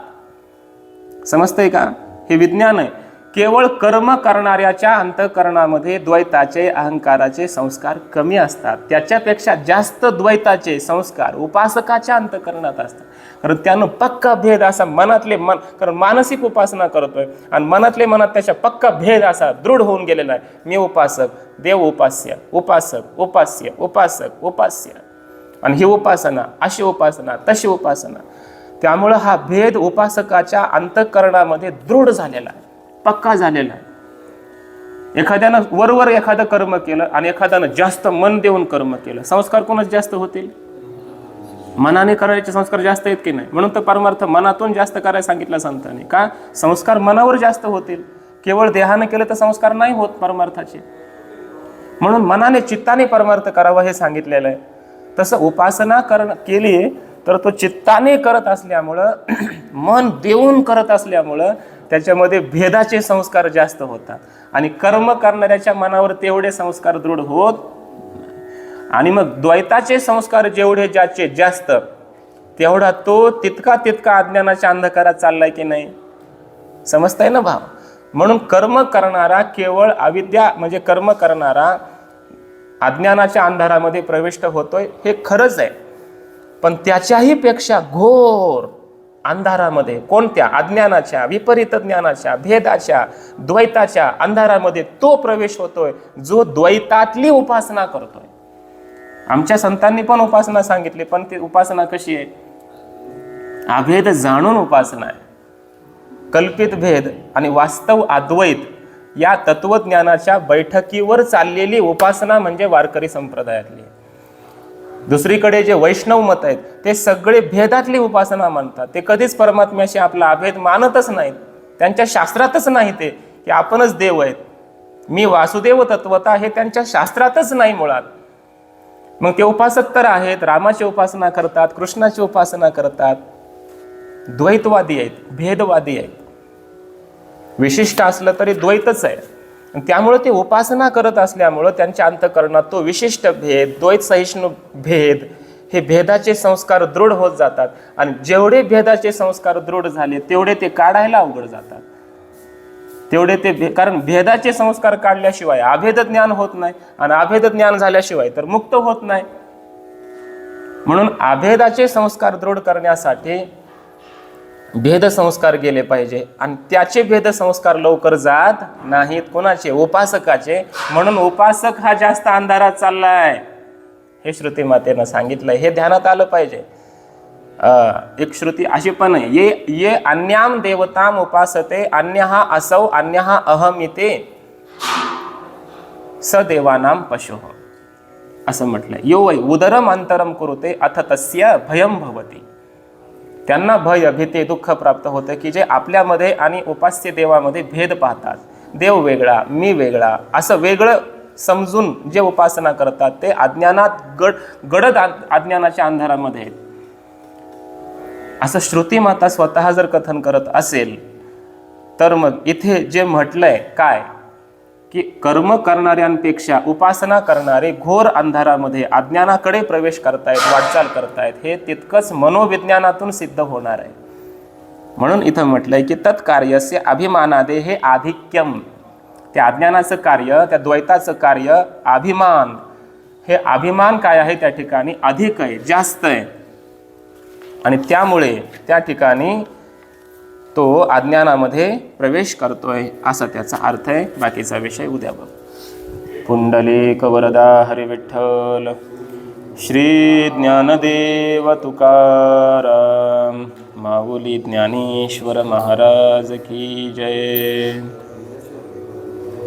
समजतंय का? हे विज्ञान आहे. केवळ कर्म करणाऱ्याच्या अंतःकरणामध्ये द्वैताचे, अहंकाराचे संस्कार कमी असतात. त्याच्यापेक्षा जास्त द्वैताचे संस्कार उपासकाच्या अंतःकरणात असतात. कारण त्यानं पक्का भेद असा मनातले मन, कारण मानसिक उपासना करतोय आणि मनातले मनात त्याच्या पक्का भेद असा दृढ होऊन गेलेला आहे. मी उपासक, देव उपास्य, उपासक उपास्य, उपासक उपास्य, आणि ही उपासना, अशी उपासना, तशी उपासना. त्यामुळं हा भेद उपासकाच्या अंतःकरणामध्ये दृढ झालेला आहे, पक्का झालेला आहे. एखाद्यानं वरवर एखादं कर्म केलं आणि एखाद्यानं जास्त मन देऊन कर्म केलं, संस्कार कोणाच जास्त होतील? मनाने करायचे संस्कार जास्त आहेत की नाही? म्हणून तर परमार्थ मनातून जास्त करायला सांगितलं संतांनी. का? संस्कार मनावर जास्त होतील. केवळ देहाने केलं तर संस्कार नाही होत परमार्थाचे. म्हणून मनाने, चित्ताने परमार्थ करावा हे सांगितलेलं आहे. तसं उपासना केली तर तो चित्ताने करत असल्यामुळं, मन देऊन करत असल्यामुळं त्याच्यामध्ये भेदाचे संस्कार जास्त होतात आणि कर्म करणाऱ्याच्या मनावर तेवढे संस्कार दृढ होत. आणि मग द्वैताचे संस्कार जेवढे ज्याचे जास्त, तेवढा तो तितका अज्ञानाच्या अंधकारात चाललाय की नाही? समजताय ना भाव? म्हणून कर्म करणारा केवळ अविद्या म्हणजे कर्म करणारा अज्ञानाच्या अंधारामध्ये प्रविष्ट होतोय हे खरंच आहे. पण त्याच्याही पेक्षा घोर अंधारामध्ये, कोणत्या? अज्ञानाच्या, विपरीत ज्ञानाच्या, भेदाच्या, द्वैताच्या अंधारामध्ये तो प्रवेश होतोय जो द्वैतातली उपासना करतोय. आमच्या संतांनी पण उपासना सांगितली, पण ती उपासना कशी आहे? अभेद जाणून उपासना आहे. कल्पित भेद आणि वास्तव अद्वैत या तत्वज्ञानाच्या बैठकीवर चाललेली उपासना म्हणजे वारकरी संप्रदायातली. दुसरीकडे जे वैष्णव मत आहेत ते सगळे भेदातली उपासना मानतात. ते कधीच परमात्म्याशी आपला अभेद मानतच नाहीत. त्यांच्या शास्त्रातच नाही ते की आपणच देव आहेत, मी वासुदेव तत्वता, हे त्यांच्या शास्त्रातच नाही मुळात. मग ते उपासक तर आहेत, रामाची उपासना करतात, कृष्णाची उपासना करतात, द्वैतवादी आहेत, भेदवादी आहेत. विशिष्ट असलं तरी द्वैतच आहे. त्यामुळे ते उपासना करत असल्यामुळं त्यांच्या अंतःकरणात तो विशिष्ट भेद, द्वैत सहिष्णू भेद, हे भेदाचे संस्कार दृढ होत जातात. आणि जेवढे भेदाचे संस्कार दृढ झाले तेवढे ते काढायला अवघड जातात. तेवढे ते, कारण भेदाचे संस्कार काढल्याशिवाय अभेद ज्ञान होत नाही, आणि अभेद ज्ञान झाल्याशिवाय तर मुक्त होत नाही. म्हणून अभेदाचे संस्कार दृढ करण्यासाठी भेद संस्कार गेले पाहिजे, आणि त्याचे भेद संस्कार लवकर जात नाहीत. कोणाचे? उपासकाचे. म्हणून उपासक हा जास्त अंधारात चाललाय हे श्रुती मातेनं सांगितलंय. हे ध्यानात आलं पाहिजे. एक श्रुती अशी पण आहे, ये अन्याम देवताम उपासते अन्यहा असौ अन्यहा अहमिते सदेवानाम पशुः, असं म्हटलंय. यो वै उदरम अंतरम कुरुते अथ तस्य भयम भवती. त्यांना भय, भीती, दुःख प्राप्त होतं की जे आपल्यामध्ये आणि उपास्य देवामध्ये भेद पाहतात. देव वेगळा, मी वेगळा, असं वेगळं समजून जे उपासना करतात ते अज्ञानात गडद अज्ञानाच्या अंधारामध्ये आहेत. असं श्रुती माता स्वतः जर कथन करत असेल तर मग इथे जे म्हटलंय काय, की कर्म करणाऱ्यांपेक्षा उपासना करणारे घोर अंधारामध्ये अज्ञानाकडे प्रवेश करतायत, वाटचाल करतायत, हे तितकंच मनोविज्ञानातून सिद्ध होणार आहे. म्हणून इथं म्हटलंय की तत्कार्यस्य अभिमानादे हे आधिक्यम. त्या अज्ञानाचं कार्य, त्या द्वैताचं कार्य, अभिमान हे अभिमान काय आहे त्या ठिकाणी अधिक आहे, जास्त आहे, आणि त्यामुळे त्या ठिकाणी तो अज्ञानामध्ये प्रवेश करतोय, असा त्याचा अर्थ आहे. बाकीचा विषय उद्या बघ. पुंडलिक वरदा हरी विठ्ठल. श्री ज्ञानदेव तुकाराम माऊली ज्ञानेश्वर महाराज की जय.